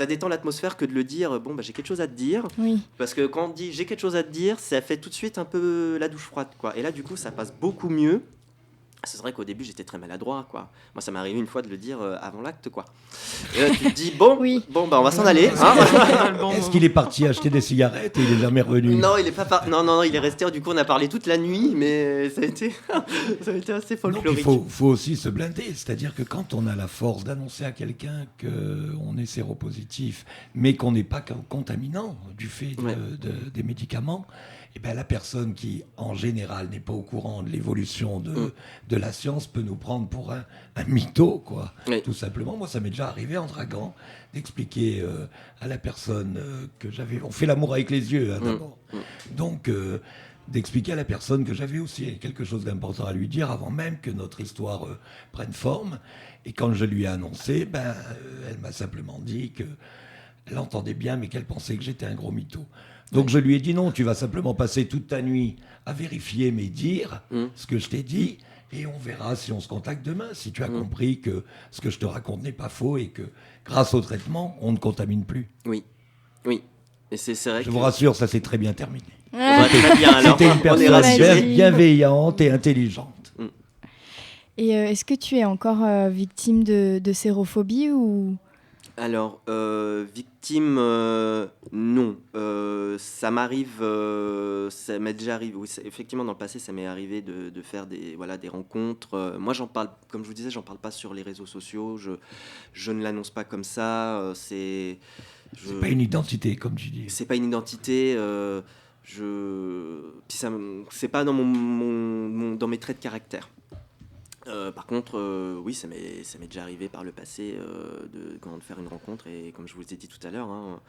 détend l'atmosphère que de le dire, j'ai quelque chose à te dire. Oui. Parce que quand on dit j'ai quelque chose à te dire, ça fait tout de suite un peu la douche froide, quoi. Et là, du coup, ça passe beaucoup mieux. C'est vrai qu'au début, j'étais très maladroit, quoi. Moi, ça m'est arrivé une fois de le dire avant l'acte, quoi. Et là, tu te dis, on va s'en aller. Est-ce qu'il est parti acheter des cigarettes et il est jamais revenu ? Non, il est pas non, il est resté. Du coup, on a parlé toute la nuit, mais ça a été assez folklorique. Il faut aussi se blinder. C'est-à-dire que quand on a la force d'annoncer à quelqu'un qu'on est séropositif, mais qu'on n'est pas contaminant du fait des médicaments, eh ben, la personne qui, en général, n'est pas au courant de l'évolution de la science peut nous prendre pour un mytho, quoi. Oui. Tout simplement. Moi, ça m'est déjà arrivé en draguant d'expliquer à la personne que j'avais... On fait l'amour avec les yeux, d'abord. Donc, d'expliquer à la personne que j'avais aussi quelque chose d'important à lui dire avant même que notre histoire prenne forme. Et quand je lui ai annoncé, elle m'a simplement dit qu'elle entendait bien, mais qu'elle pensait que j'étais un gros mytho. Donc je lui ai dit non, tu vas simplement passer toute ta nuit à vérifier mes dires, ce que je t'ai dit, et on verra si on se contacte demain, si tu as compris que ce que je te raconte n'est pas faux et que grâce au traitement, on ne contamine plus. Oui. Et c'est vrai je vous rassure, ça s'est très bien terminé. Très bien, alors. C'était une personne bienveillante et intelligente. Et est-ce que tu es encore victime de sérophobie ou... Alors, victime, non. Ça m'arrive, ça m'est déjà arrivé. Oui, effectivement, dans le passé, ça m'est arrivé de faire des rencontres. Moi, j'en parle, comme je vous disais, j'en parle pas sur les réseaux sociaux. Je ne l'annonce pas comme ça. C'est pas une identité, comme tu dis. C'est pas une identité. Puis c'est pas dans dans mes traits de caractère. Par contre, oui, ça m'est déjà arrivé par le passé de faire une rencontre, et comme je vous ai dit tout à l'heure,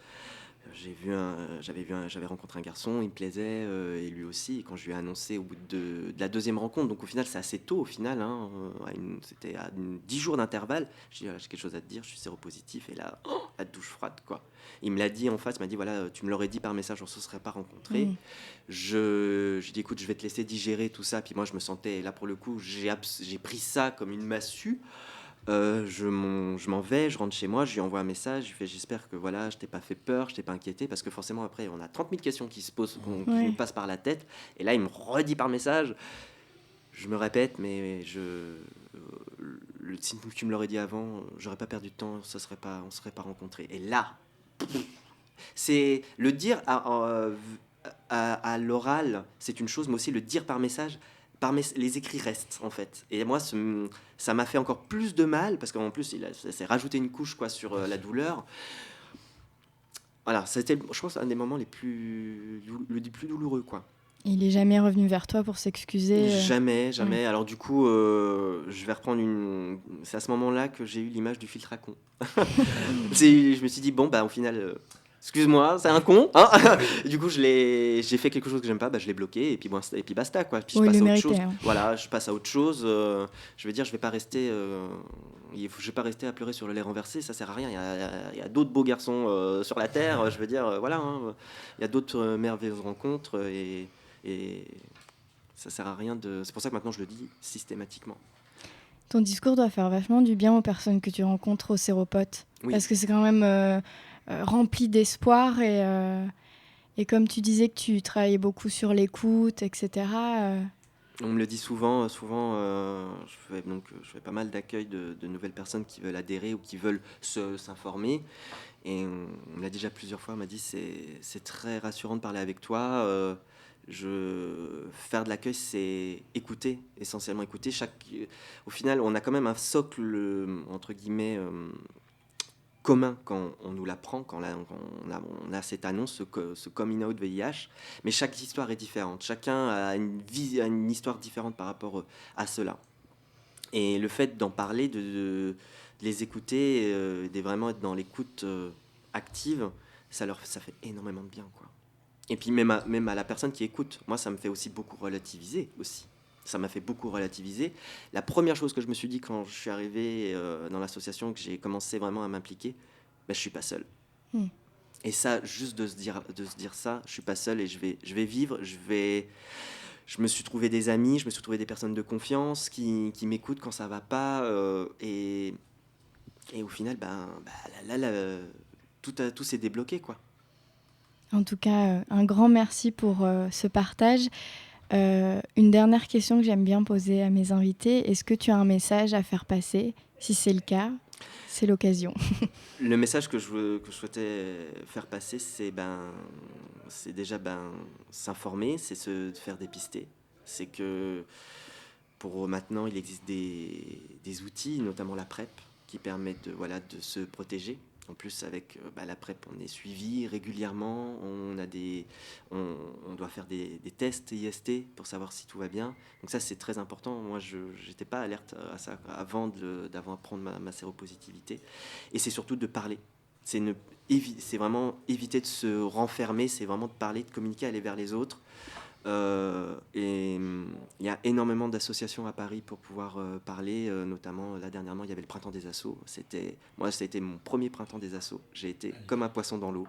j'avais rencontré un garçon, il me plaisait, et lui aussi. Et quand je lui ai annoncé au bout de la deuxième rencontre, donc au final c'est assez tôt au final, c'était à 10 jours d'intervalle, je dis j'ai quelque chose à te dire, je suis séropositif, et là, la douche froide, quoi. Il me l'a dit en face, il m'a dit voilà, tu me l'aurais dit par message, on se serait pas rencontrés. Je lui ai dit écoute, je vais te laisser digérer tout ça. Puis moi je me sentais, là pour le coup, j'ai pris ça comme une massue. Je m'en vais, je rentre chez moi, je lui envoie un message, je lui fais j'espère que voilà, je t'ai pas fait peur, je t'ai pas inquiété, parce que forcément après on a 30 000 questions qui se posent, qui nous passent par la tête, et là il me redit par message, je me répète, mais si tu me l'aurais dit avant, j'aurais pas perdu de temps, on serait pas rencontrés. Et là, c'est le dire à l'oral, c'est une chose, mais aussi le dire par message. Les écrits restent en fait, et moi ça m'a fait encore plus de mal parce qu'en plus ça s'est rajouté une couche, quoi, sur la douleur. voilà, c'était, je pense, un des moments les plus douloureux, quoi. Il est jamais revenu vers toi pour s'excuser. Jamais. Alors du coup, je vais reprendre c'est à ce moment-là que j'ai eu l'image du filtre à con. Je me suis dit, bon, bah au final, excuse-moi, c'est un con. Hein. Du coup, j'ai fait quelque chose que j'aime pas, bah, je l'ai bloqué, et puis, bon, et puis basta, quoi. Puis je Oui, passe il le à autre chose. méritait, hein. Voilà, je passe à autre chose. Je veux dire, je vais pas rester... je vais pas rester à pleurer sur le lait renversé, ça sert à rien. Il y a d'autres beaux garçons sur la terre. Je veux dire, voilà. Hein. Il y a d'autres merveilleuses rencontres, et ça sert à rien de... C'est pour ça que maintenant je le dis systématiquement. Ton discours doit faire vachement du bien aux personnes que tu rencontres au Séropote. Oui. Parce que c'est quand même rempli d'espoir et comme tu disais que tu travaillais beaucoup sur l'écoute, etc. On me le dit souvent. Je fais pas mal d'accueil de nouvelles personnes qui veulent adhérer ou qui veulent s'informer. Et on me l'a déjà plusieurs fois, on m'a dit c'est très rassurant de parler avec toi. Faire de l'accueil, c'est écouter, essentiellement écouter. Au final, on a quand même un socle, entre guillemets, commun quand on nous l'apprend, quand on a cette annonce, ce coming out VIH. Mais chaque histoire est différente. Chacun a une histoire différente par rapport à cela. Et le fait d'en parler, de les écouter, de vraiment être dans l'écoute active, ça fait énormément de bien, quoi. Et puis même à la personne qui écoute, moi ça me fait aussi beaucoup relativiser aussi. Ça m'a fait beaucoup relativiser. La première chose que je me suis dit quand je suis arrivé dans l'association, que j'ai commencé vraiment à m'impliquer, je suis pas seul. Et ça, juste de se dire ça, je suis pas seul et je vais vivre, je me suis trouvé des amis, je me suis trouvé des personnes de confiance qui m'écoutent quand ça va pas, et au final, tout s'est débloqué, quoi. En tout cas, un grand merci pour ce partage. Une dernière question que j'aime bien poser à mes invités. Est-ce que tu as un message à faire passer? Si c'est le cas, c'est l'occasion. Le message que je souhaitais faire passer, c'est déjà s'informer, c'est se faire dépister. C'est que pour maintenant, il existe des outils, notamment la PrEP, qui permettent de se protéger. En plus, avec la PrEP, on est suivi régulièrement, on doit faire des tests IST pour savoir si tout va bien. Donc ça, c'est très important. Moi, je n'étais pas alerte à ça avant d'avoir prendre ma séropositivité. Et c'est surtout de parler. C'est vraiment éviter de se renfermer, c'est vraiment de parler, de communiquer, aller vers les autres. Et il y a énormément d'associations à Paris pour pouvoir parler, notamment là dernièrement il y avait le printemps des assos. Ça a été mon premier printemps des assos. J'ai été comme un poisson dans l'eau.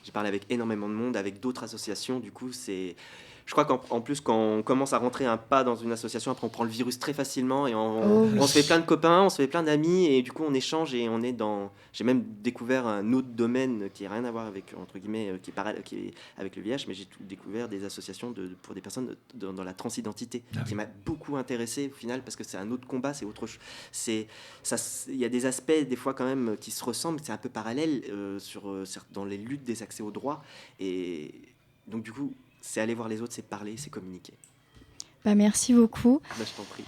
J'ai parlé avec énormément de monde, avec d'autres associations. Du coup, je crois qu'en plus, quand on commence à rentrer un pas dans une association, après on prend le virus très facilement et on se fait plein de copains, on se fait plein d'amis et du coup on échange et on est dans... J'ai même découvert un autre domaine qui n'a rien à voir avec, entre guillemets, qui est avec le VIH, mais j'ai découvert des associations pour des personnes dans la transidentité, qui m'a beaucoup intéressé au final parce que c'est un autre combat, c'est autre chose. Il y a des aspects des fois quand même qui se ressemblent, c'est un peu parallèle dans les luttes des accès aux droits et donc du coup c'est aller voir les autres, c'est parler, c'est communiquer. Merci beaucoup. Je t'en prie.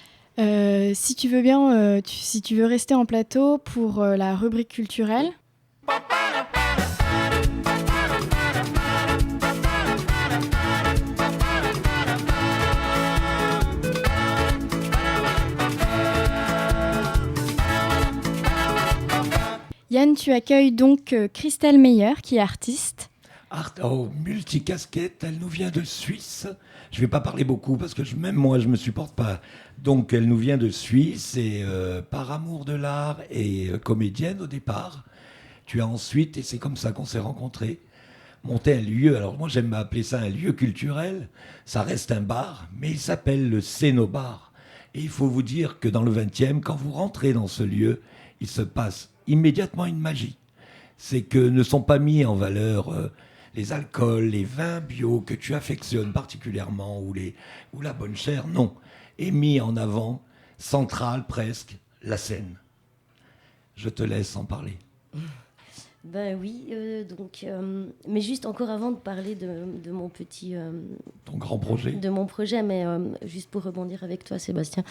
Si tu veux bien, si tu veux rester en plateau pour la rubrique culturelle. Yann, tu accueilles donc Christelle Meyer, qui est artiste. Multicasquette, elle nous vient de Suisse. Je ne vais pas parler beaucoup parce que même moi, je ne me supporte pas. Donc, elle nous vient de Suisse et par amour de l'art et comédienne au départ. Tu as ensuite, et c'est comme ça qu'on s'est rencontrés, monté un lieu. Alors moi, j'aime appeler ça un lieu culturel. Ça reste un bar, mais il s'appelle le Cénobar. Et il faut vous dire que dans le 20e, quand vous rentrez dans ce lieu, il se passe immédiatement une magie. C'est que ne sont pas mis en valeur... les alcools, les vins bio que tu affectionnes particulièrement ou la bonne chère, non. Est mis en avant, centrale presque, la scène. Je te laisse en parler. Ben oui, mais juste encore avant de parler de mon petit... Ton grand projet. De mon projet, mais juste pour rebondir avec toi, Sébastien,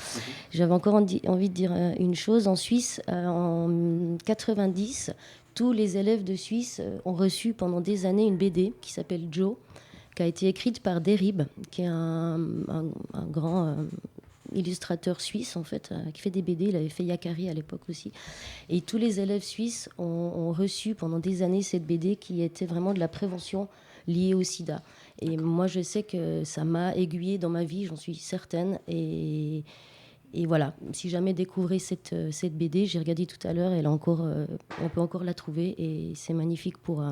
j'avais encore envie de dire une chose. En Suisse, en 90, tous les élèves de Suisse ont reçu pendant des années une BD qui s'appelle Joe, qui a été écrite par Derib, qui est un grand illustrateur suisse, en fait, qui fait des BD. Il avait fait Yakari à l'époque aussi. Et tous les élèves suisses ont reçu pendant des années cette BD qui était vraiment de la prévention liée au sida. Et moi, je sais que ça m'a aiguillée dans ma vie, j'en suis certaine. Et voilà, si jamais découvrez cette BD, j'ai regardé tout à l'heure, on peut encore la trouver et c'est magnifique pour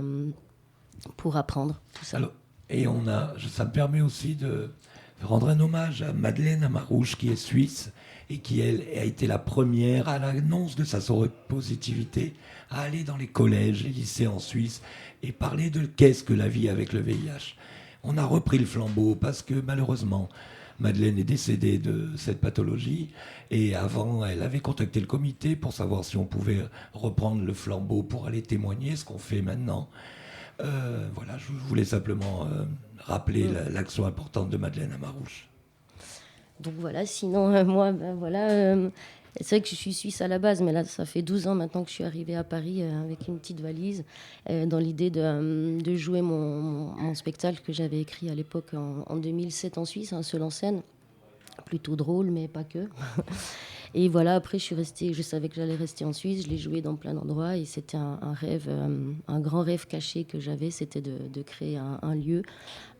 apprendre tout ça. Alors, et ça me permet aussi de rendre un hommage à Madeleine Amarouche, qui est suisse et qui, elle, a été la première à l'annonce de sa séropositivité à aller dans les collèges, les lycées en Suisse et parler de qu'est-ce que la vie avec le VIH. On a repris le flambeau parce que malheureusement, Madeleine est décédée de cette pathologie et avant, elle avait contacté le comité pour savoir si on pouvait reprendre le flambeau pour aller témoigner, ce qu'on fait maintenant. Voilà, je voulais simplement rappeler l'action importante de Madeleine Amarouche. Donc voilà, sinon, moi, c'est vrai que je suis suisse à la base, mais là, ça fait 12 ans maintenant que je suis arrivée à Paris avec une petite valise, dans l'idée de jouer mon spectacle que j'avais écrit à l'époque en 2007 en Suisse, un seul en scène, plutôt drôle, mais pas que. Et voilà, après, je savais que j'allais rester en Suisse, je l'ai joué dans plein d'endroits, et c'était un rêve, un grand rêve caché que j'avais, c'était de créer un lieu,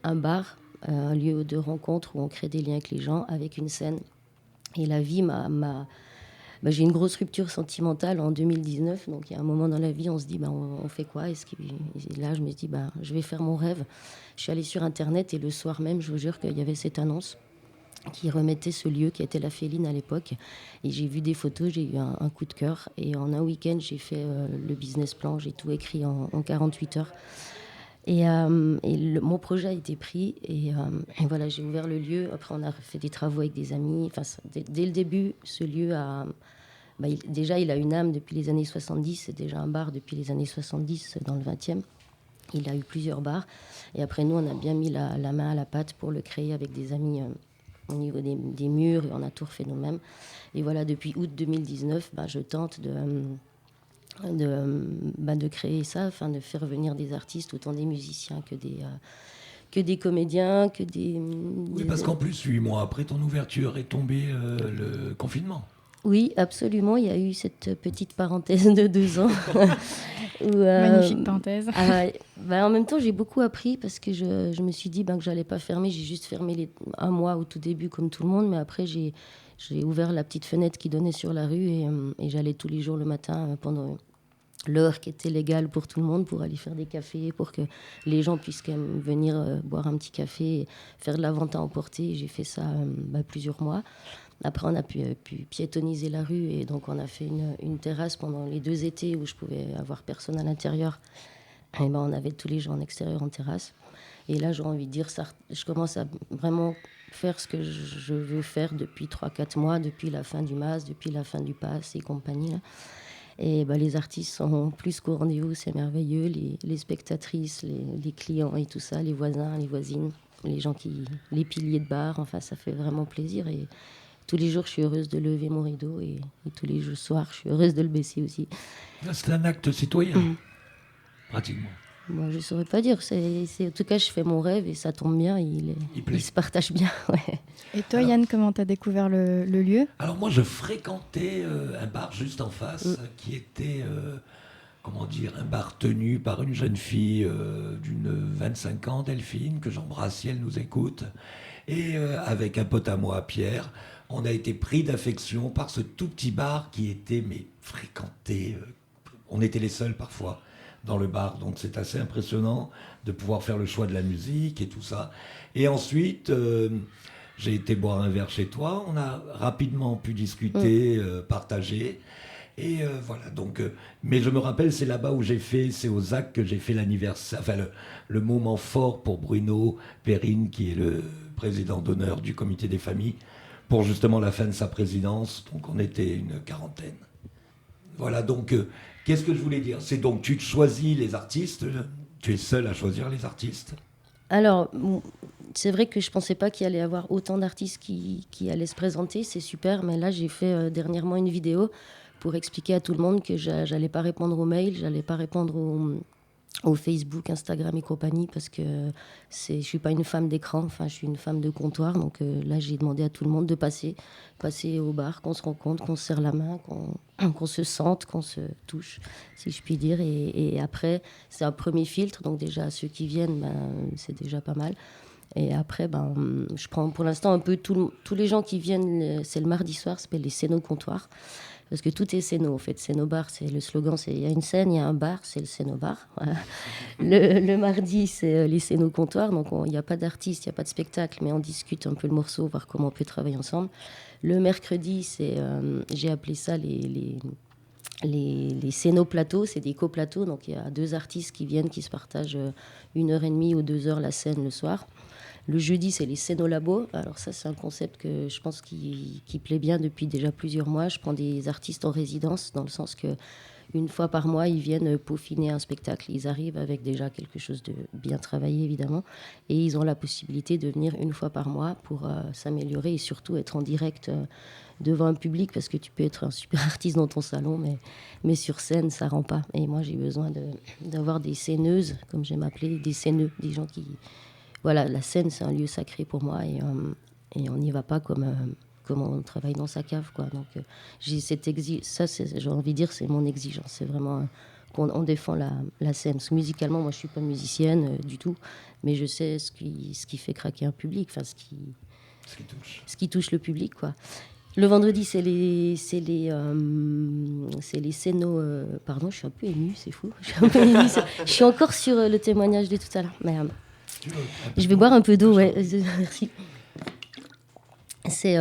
un bar, un lieu de rencontre où on crée des liens avec les gens, avec une scène. Et la vie j'ai une grosse rupture sentimentale en 2019, donc il y a un moment dans la vie, on se dit, on fait quoi ? Et là, je me dis, je vais faire mon rêve. Je suis allée sur Internet et le soir même, je vous jure qu'il y avait cette annonce qui remettait ce lieu qui était la Féline à l'époque. Et j'ai vu des photos, j'ai eu un coup de cœur. Et en un week-end, j'ai fait le business plan, j'ai tout écrit en 48 heures. Mon projet a été pris et voilà, j'ai ouvert le lieu. Après, on a fait des travaux avec des amis. Enfin, dès le début, ce lieu il a une âme depuis les années 70. C'est déjà un bar depuis les années 70 dans le 20e. Il a eu plusieurs bars. Et après, nous, on a bien mis la main à la pâte pour le créer avec des amis au niveau des murs. Et on a tout refait nous-mêmes. Et voilà, depuis août 2019, je tente de créer ça, enfin de faire venir des artistes, autant des musiciens que des comédiens, que des... Oui, parce qu'en plus, 8 mois après ton ouverture est tombé le confinement. Oui, absolument. Il y a eu cette petite parenthèse de 2 ans. Magnifique parenthèse. En même temps, j'ai beaucoup appris parce que je me suis dit que j'allais pas fermer. J'ai juste fermé un mois au tout début comme tout le monde, mais après j'ai ouvert la petite fenêtre qui donnait sur la rue et j'allais tous les jours le matin pendant l'heure qui était légale pour tout le monde pour aller faire des cafés, pour que les gens puissent quand même venir boire un petit café et faire de la vente à emporter. J'ai fait ça plusieurs mois. Après, on a pu piétoniser la rue et donc on a fait une terrasse pendant les 2 étés où je pouvais avoir personne à l'intérieur. Et on avait tous les gens en extérieur en terrasse. Et là, j'ai envie de dire, je commence à vraiment faire ce que je veux faire depuis 3-4 mois, depuis la fin du MAS, depuis la fin du PASS et compagnie. Là. Et les artistes sont plus qu'au rendez-vous, c'est merveilleux. Les spectatrices, les clients et tout ça, les voisins, les voisines, les piliers de bar, enfin, ça fait vraiment plaisir. Et tous les jours, je suis heureuse de lever mon rideau et tous les soirs, je suis heureuse de le baisser aussi. C'est un acte citoyen, pratiquement. Moi, je ne saurais pas dire. En tout cas, je fais mon rêve et ça tombe bien. Il se partage bien. Ouais. Et toi, Yann, comment tu as découvert le lieu ? Alors moi, je fréquentais un bar juste en face qui était, un bar tenu par une jeune fille d'une 25 ans, Delphine, que j'embrasse si elle nous écoute. Et avec un pote à moi, Pierre, on a été pris d'affection par ce tout petit bar qui était fréquenté. On était les seuls parfois dans le bar, donc c'est assez impressionnant de pouvoir faire le choix de la musique et tout ça. Et ensuite, j'ai été boire un verre chez toi, on a rapidement pu discuter, partager, et voilà, donc, mais je me rappelle, c'est là-bas où c'est au ZAC que j'ai fait l'anniversaire, enfin le moment fort pour Bruno Perrine, qui est le président d'honneur du comité des familles, pour justement la fin de sa présidence, donc on était une 40aine. Voilà, donc, qu'est-ce que je voulais dire? C'est donc, tu choisis les artistes, tu es seul à choisir les artistes. Alors, c'est vrai que je pensais pas qu'il allait y avoir autant d'artistes qui allaient se présenter, c'est super, mais là j'ai fait dernièrement une vidéo pour expliquer à tout le monde que j'allais pas répondre aux mails, j'allais pas répondre au Facebook, Instagram et compagnie, parce que je suis pas une femme d'écran, enfin je suis une femme de comptoir, donc là j'ai demandé à tout le monde de passer au bar, qu'on se rencontre, qu'on se serre la main, qu'on se sente, qu'on se touche, si je puis dire, et après c'est un premier filtre, donc déjà ceux qui viennent, c'est déjà pas mal. Et après, je prends pour l'instant un peu tous les gens qui viennent, c'est le mardi soir, ça s'appelle les scéno-comptoirs. Parce que tout est scéno, en fait. Scéno-bar, c'est le slogan, il y a une scène, il y a un bar, c'est le scéno-bar. Voilà. Le mardi, c'est les scéno-comptoirs, donc il n'y a pas d'artiste, il n'y a pas de spectacle, mais on discute un peu le morceau, voir comment on peut travailler ensemble. Le mercredi, j'ai appelé ça les scéno-plateaux, c'est des coplateaux, donc il y a 2 artistes qui viennent, qui se partagent 1h30 ou 2 heures la scène le soir. Le jeudi, c'est les scénolabos. Alors ça, c'est un concept que je pense qui plaît bien depuis déjà plusieurs mois. Je prends des artistes en résidence, dans le sens que une fois par mois, ils viennent peaufiner un spectacle. Ils arrivent avec déjà quelque chose de bien travaillé, évidemment. Et ils ont la possibilité de venir une fois par mois pour s'améliorer et surtout être en direct devant un public, parce que tu peux être un super artiste dans ton salon, mais sur scène, ça rend pas. Et moi, j'ai besoin d'avoir des scéneuses, comme j'aime appeler, des scéneux, des gens qui... Voilà, la scène, c'est un lieu sacré pour moi, et on n'y va pas comme on travaille dans sa cave, quoi. Donc, j'ai j'ai envie de dire, c'est mon exigence. C'est vraiment qu'on défend la scène. Parce que musicalement, moi, je suis pas musicienne du tout, mais je sais ce qui fait craquer un public, enfin, ce qui touche le public, quoi. Le vendredi, c'est les scénos. Pardon, je suis un peu émue, c'est fou. Je suis encore sur le témoignage de tout à l'heure. Mais, je vais boire un peu d'eau, ouais. Merci. C'est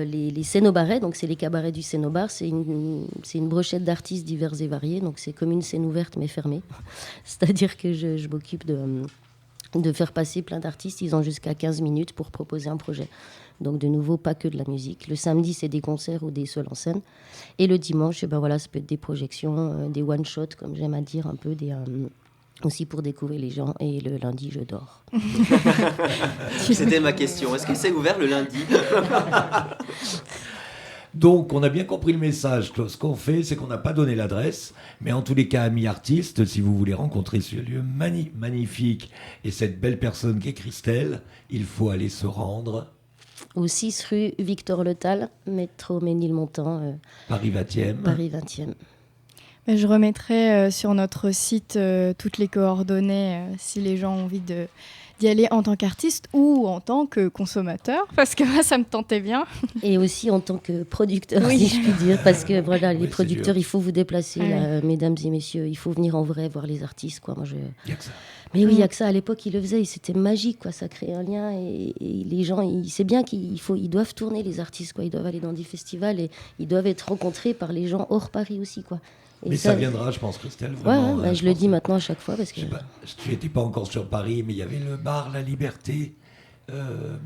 les scénobarets, donc c'est les cabarets du scénobar. C'est une brochette d'artistes divers et variés, donc c'est comme une scène ouverte mais fermée. C'est-à-dire que je m'occupe de faire passer plein d'artistes. Ils ont jusqu'à 15 minutes pour proposer un projet. Donc de nouveau, pas que de la musique. Le samedi, c'est des concerts ou des seuls en scène. Et le dimanche, voilà, ça peut être des projections, des one-shots, comme j'aime à dire, un peu aussi pour découvrir les gens. Et le lundi, je dors. C'était ma question. Est-ce que c'est ouvert le lundi? Donc, on a bien compris le message. Ce qu'on fait, c'est qu'on n'a pas donné l'adresse. Mais en tous les cas, amis artistes, si vous voulez rencontrer ce lieu magnifique et cette belle personne qui est Christelle, il faut aller se rendre... Au 6 rue Victor Le Tal, métro Ménilmontant. Paris 20e. Paris 20e. Je remettrai sur notre site toutes les coordonnées si les gens ont envie d'y aller en tant qu'artiste ou en tant que consommateur, parce que moi, ça me tentait bien. Et aussi en tant que producteur, oui, si je puis dire, parce que voilà, les oui, producteurs, il faut vous déplacer, oui. là, mesdames et messieurs, il faut venir en vrai voir les artistes, quoi. Moi, Il y a que ça. Mais oui, il y a que ça. À l'époque, ils le faisaient, et c'était magique, quoi. Ça créait un lien, et les gens, c'est bien ils doivent tourner, les artistes, quoi. Ils doivent aller dans des festivals et ils doivent être rencontrés par les gens hors Paris aussi, quoi. Et mais ça viendra, je pense, Christelle. Vraiment, ouais, je le dis maintenant à chaque fois parce que. Tu n'étais pas encore sur Paris, mais il y avait le bar La Liberté,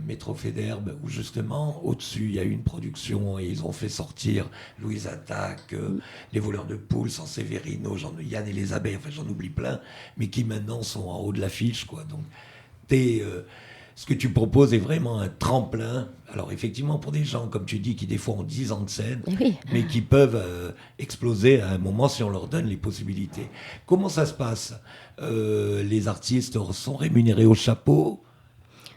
métro Fédherbe, où justement, au-dessus, il y a eu une production et ils ont fait sortir Louise Attaque, Les Voleurs de Poules, Sanseverino, Yann et les Abeilles, enfin j'en oublie plein, mais qui maintenant sont en haut de l'affiche, quoi. Donc, ce que tu proposes est vraiment un tremplin. Alors effectivement, pour des gens, comme tu dis, qui des fois ont 10 ans de scène, oui. mais qui peuvent exploser à un moment si on leur donne les possibilités. Comment ça se passe? Les artistes sont rémunérés au chapeau?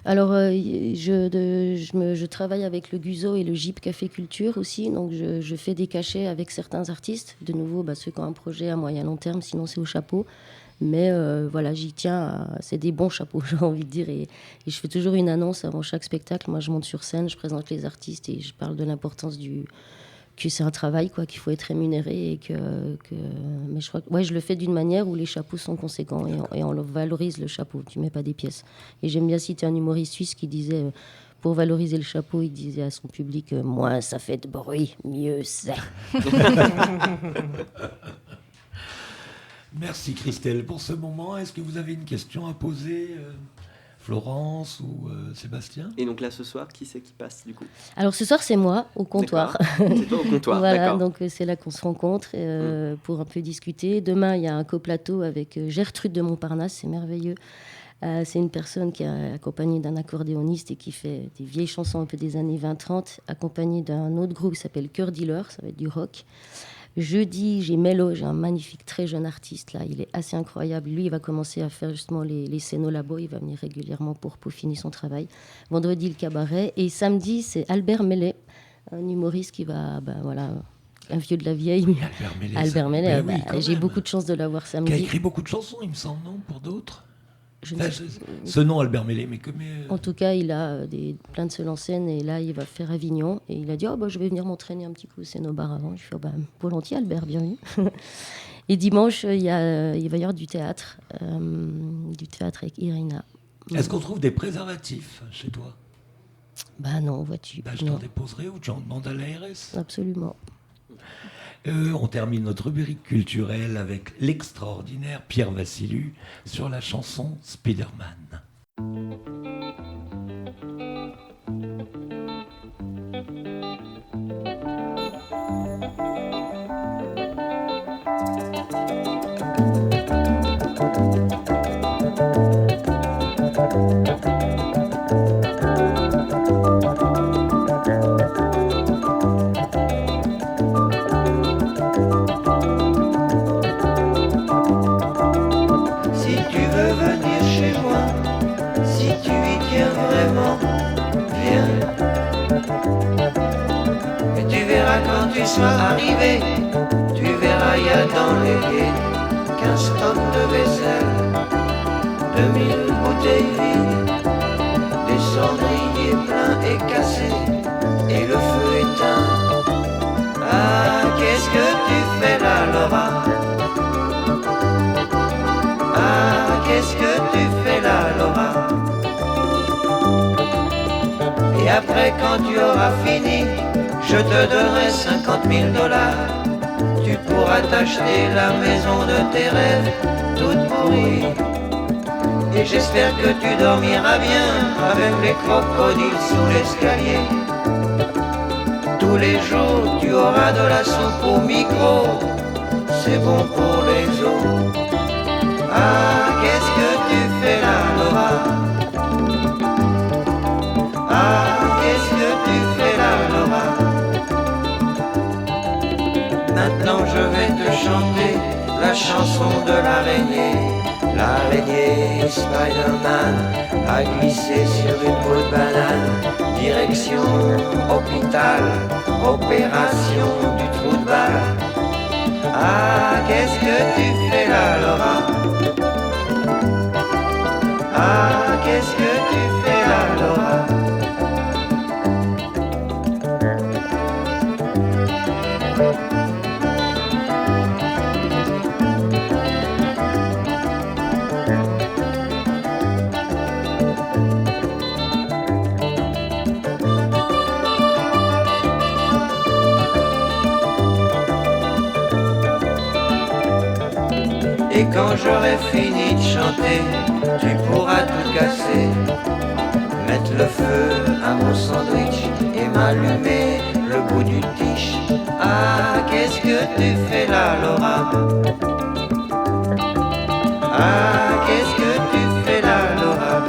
Alors, je travaille avec le Guzo et le GIP Café Culture aussi, donc je fais des cachets avec certains artistes. De nouveau, ceux qui ont un projet à moyen long terme, sinon c'est au chapeau. Mais voilà, j'y tiens, c'est des bons chapeaux, j'ai envie de dire. Et je fais toujours une annonce avant chaque spectacle. Moi, je monte sur scène, je présente les artistes et je parle de l'importance que c'est un travail, quoi, qu'il faut être rémunéré. Mais je crois que je le fais d'une manière où les chapeaux sont conséquents et on valorise le chapeau. Tu mets pas des pièces. Et j'aime bien citer un humoriste suisse qui disait... pour valoriser le chapeau, il disait à son public « Moins ça fait de bruit, mieux c'est ». Merci Christelle pour ce moment. Est-ce que vous avez une question à poser Florence ou Sébastien. Et donc là, ce soir, qui c'est qui passe du coup? Alors ce soir, c'est moi au comptoir. D'accord. C'est toi au comptoir, Voilà, d'accord. donc c'est là qu'on se rencontre pour un peu discuter. Demain, il y a un coplateau avec Gertrude de Montparnasse, c'est merveilleux. C'est une personne qui est accompagnée d'un accordéoniste et qui fait des vieilles chansons un peu des années 20-30, accompagnée d'un autre groupe qui s'appelle Cœur Dealer, ça va être du rock. Jeudi, j'ai Mello, j'ai un magnifique très jeune artiste là, il est assez incroyable. Lui, il va commencer à faire justement les scènes au labo, il va venir régulièrement pour peaufiner son travail. Vendredi, le cabaret. Et samedi, c'est Albert Mellet, un humoriste qui va, un vieux de la vieille. Albert Mellet, J'ai beaucoup de chance de l'avoir qui a samedi. écrit beaucoup de chansons, il me semble, non, pour d'autres. Je ne sais- Ce nom, Albert Mellet, mais comme... En tout cas, il a plein de seuls en scène et là, il va faire Avignon. Et il a dit je vais venir m'entraîner un petit coup au Scénobar avant. Je fais volontiers, Albert, bienvenue. Et dimanche, il va y avoir du théâtre avec Irina. Est-ce qu'on trouve des préservatifs chez toi? Non, vois-tu. Je non. t'en déposerai ou tu en demandes à l'ARS? Absolument. On termine notre rubrique culturelle avec l'extraordinaire Pierre Vassilou sur la chanson Spider-Man. Si tu veux venir chez moi, si tu y tiens vraiment, viens. Et tu verras quand tu seras arrivé, tu verras, y a dans les pieds 15 tonnes de vaisselle, 2000 bouteilles vides, des cendriers pleins et cassés, et le feu éteint. Ah, qu'est-ce que tu fais là, Laura? Ah, qu'est-ce que tu fais là, Laura? Et après, quand tu auras fini, je te donnerai 50 000 $. Tu pourras t'acheter la maison de tes rêves, toute pourrie. Et j'espère que tu dormiras bien avec les crocodiles sous l'escalier. Tous les jours, tu auras de la soupe au micro, c'est bon pour les os. Ah, qu'est-ce que tu fais là, Laura? Ah, qu'est-ce que tu fais là, Laura? Maintenant je vais te chanter la chanson de l'araignée. L'araignée Spider-Man a glissé sur une peau de banane. Direction hôpital, opération du trou de balle. Ah, qu'est-ce que tu fais là, Laura? Ah, qu'est-ce que tu fais là, Laura? Et quand j'aurai fini de chanter, tu pourras tout casser, mettre le feu à mon sandwich et m'allumer le bout du tiche. Ah, qu'est-ce que tu fais là, Laura? Ah, qu'est-ce que tu fais là, Laura?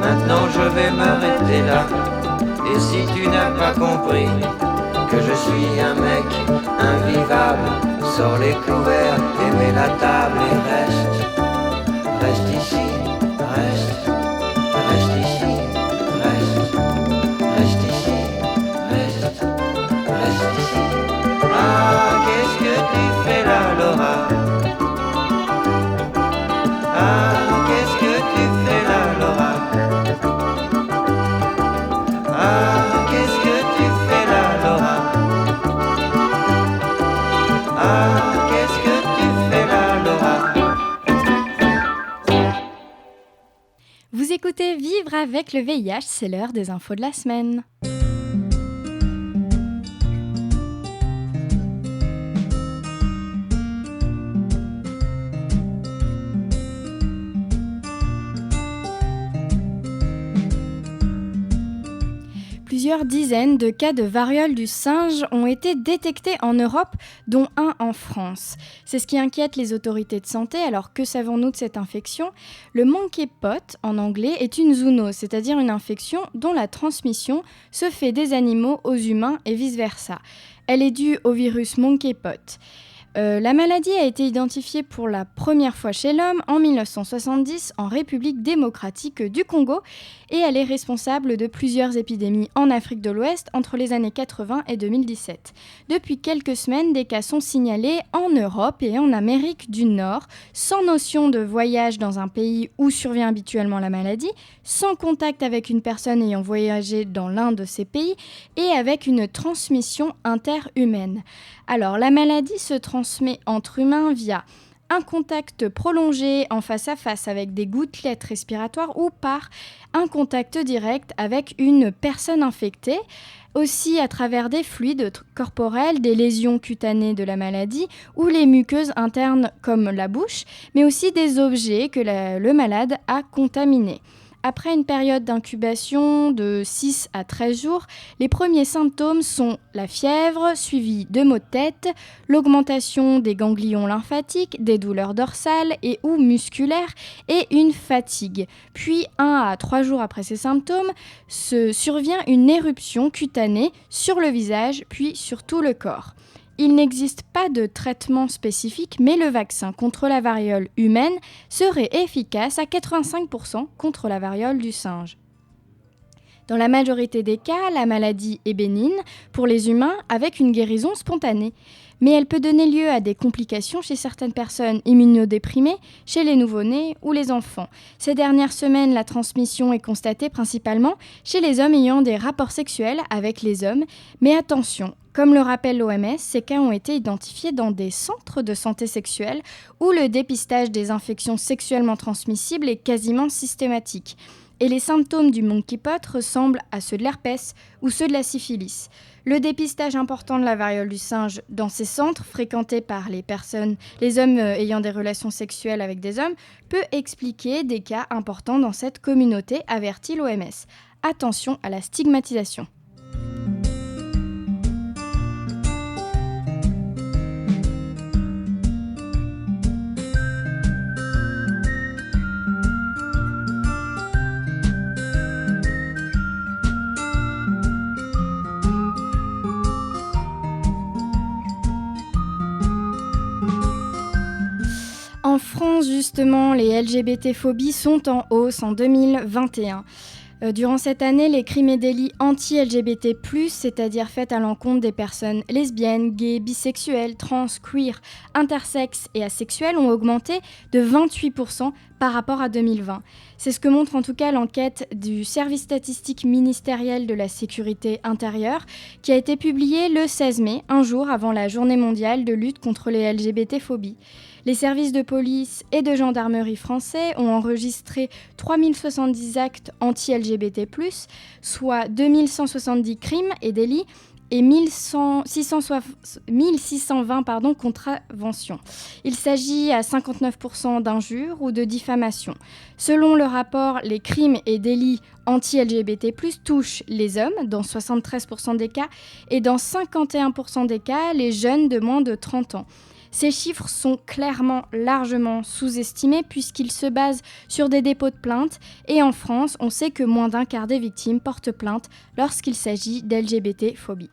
Maintenant je vais m'arrêter là. Et si tu n'as pas compris que je suis un mec invivable, sors les couverts et mets la table et reste ici, reste ici, reste ici, reste ici. Ah, qu'est-ce que tu fais là, Laura? Ah, qu'est-ce que tu fais là, Laura? Ah, qu'est-ce que tu fais là, Laura? Ah, qu'est-ce que tu fais là, Laura? Vous écoutez Vivre avec le VIH, c'est l'heure des infos de la semaine. Plusieurs dizaines de cas de variole du singe ont été détectés en Europe, dont un en France. C'est ce qui inquiète les autorités de santé. Alors que savons-nous de cette infection ? Le monkeypox, en anglais, est une zoonose, c'est-à-dire une infection dont la transmission se fait des animaux aux humains et vice-versa. Elle est due au virus monkeypox. La maladie a été identifiée pour la première fois chez l'homme en 1970 en République démocratique du Congo et elle est responsable de plusieurs épidémies en Afrique de l'Ouest entre les années 80 et 2017. Depuis quelques semaines, des cas sont signalés en Europe et en Amérique du Nord, sans notion de voyage dans un pays où survient habituellement la maladie, sans contact avec une personne ayant voyagé dans l'un de ces pays et avec une transmission interhumaine. Alors, la maladie se transmet entre humains via un contact prolongé en face à face avec des gouttelettes respiratoires ou par un contact direct avec une personne infectée, aussi à travers des fluides corporels, des lésions cutanées de la maladie ou les muqueuses internes comme la bouche, mais aussi des objets que le malade a contaminés. Après une période d'incubation de 6 à 13 jours, les premiers symptômes sont la fièvre, suivie de maux de tête, l'augmentation des ganglions lymphatiques, des douleurs dorsales et ou musculaires et une fatigue. Puis 1 à 3 jours après ces symptômes, survient une éruption cutanée sur le visage puis sur tout le corps. Il n'existe pas de traitement spécifique, mais le vaccin contre la variole humaine serait efficace à 85% contre la variole du singe. Dans la majorité des cas, la maladie est bénigne pour les humains avec une guérison spontanée. Mais elle peut donner lieu à des complications chez certaines personnes immunodéprimées, chez les nouveau-nés ou les enfants. Ces dernières semaines, la transmission est constatée principalement chez les hommes ayant des rapports sexuels avec les hommes. Mais attention, comme le rappelle l'OMS, ces cas ont été identifiés dans des centres de santé sexuelle où le dépistage des infections sexuellement transmissibles est quasiment systématique. Et les symptômes du monkeypox ressemblent à ceux de l'herpès ou ceux de la syphilis. Le dépistage important de la variole du singe dans ces centres, fréquentés par les hommes ayant des relations sexuelles avec des hommes, peut expliquer des cas importants dans cette communauté, avertit l'OMS. Attention à la stigmatisation. En France, justement, les LGBT-phobies sont en hausse en 2021. Durant cette année, les crimes et délits anti-LGBT+, c'est-à-dire faits à l'encontre des personnes lesbiennes, gays, bisexuelles, trans, queer, intersexes et asexuelles ont augmenté de 28% par rapport à 2020. C'est ce que montre en tout cas l'enquête du service statistique ministériel de la sécurité intérieure qui a été publiée le 16 mai, un jour avant la journée mondiale de lutte contre les LGBT-phobies. Les services de police et de gendarmerie français ont enregistré 3070 actes anti-LGBT+, soit 2170 crimes et délits et 1620 contraventions. Il s'agit à 59% d'injures ou de diffamations. Selon le rapport, les crimes et délits anti-LGBT+, touchent les hommes dans 73% des cas et dans 51% des cas, les jeunes de moins de 30 ans. Ces chiffres sont clairement largement sous-estimés puisqu'ils se basent sur des dépôts de plaintes et en France, on sait que moins d'un quart des victimes portent plainte lorsqu'il s'agit d'LGBT-phobie.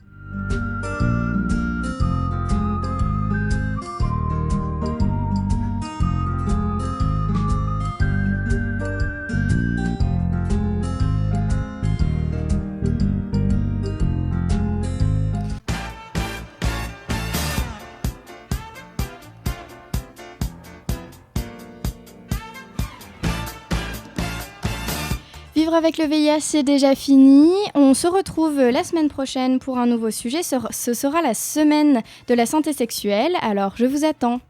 Vivre avec le VIH, c'est déjà fini. On se retrouve la semaine prochaine pour un nouveau sujet. Ce sera la semaine de la santé sexuelle. Alors, je vous attends.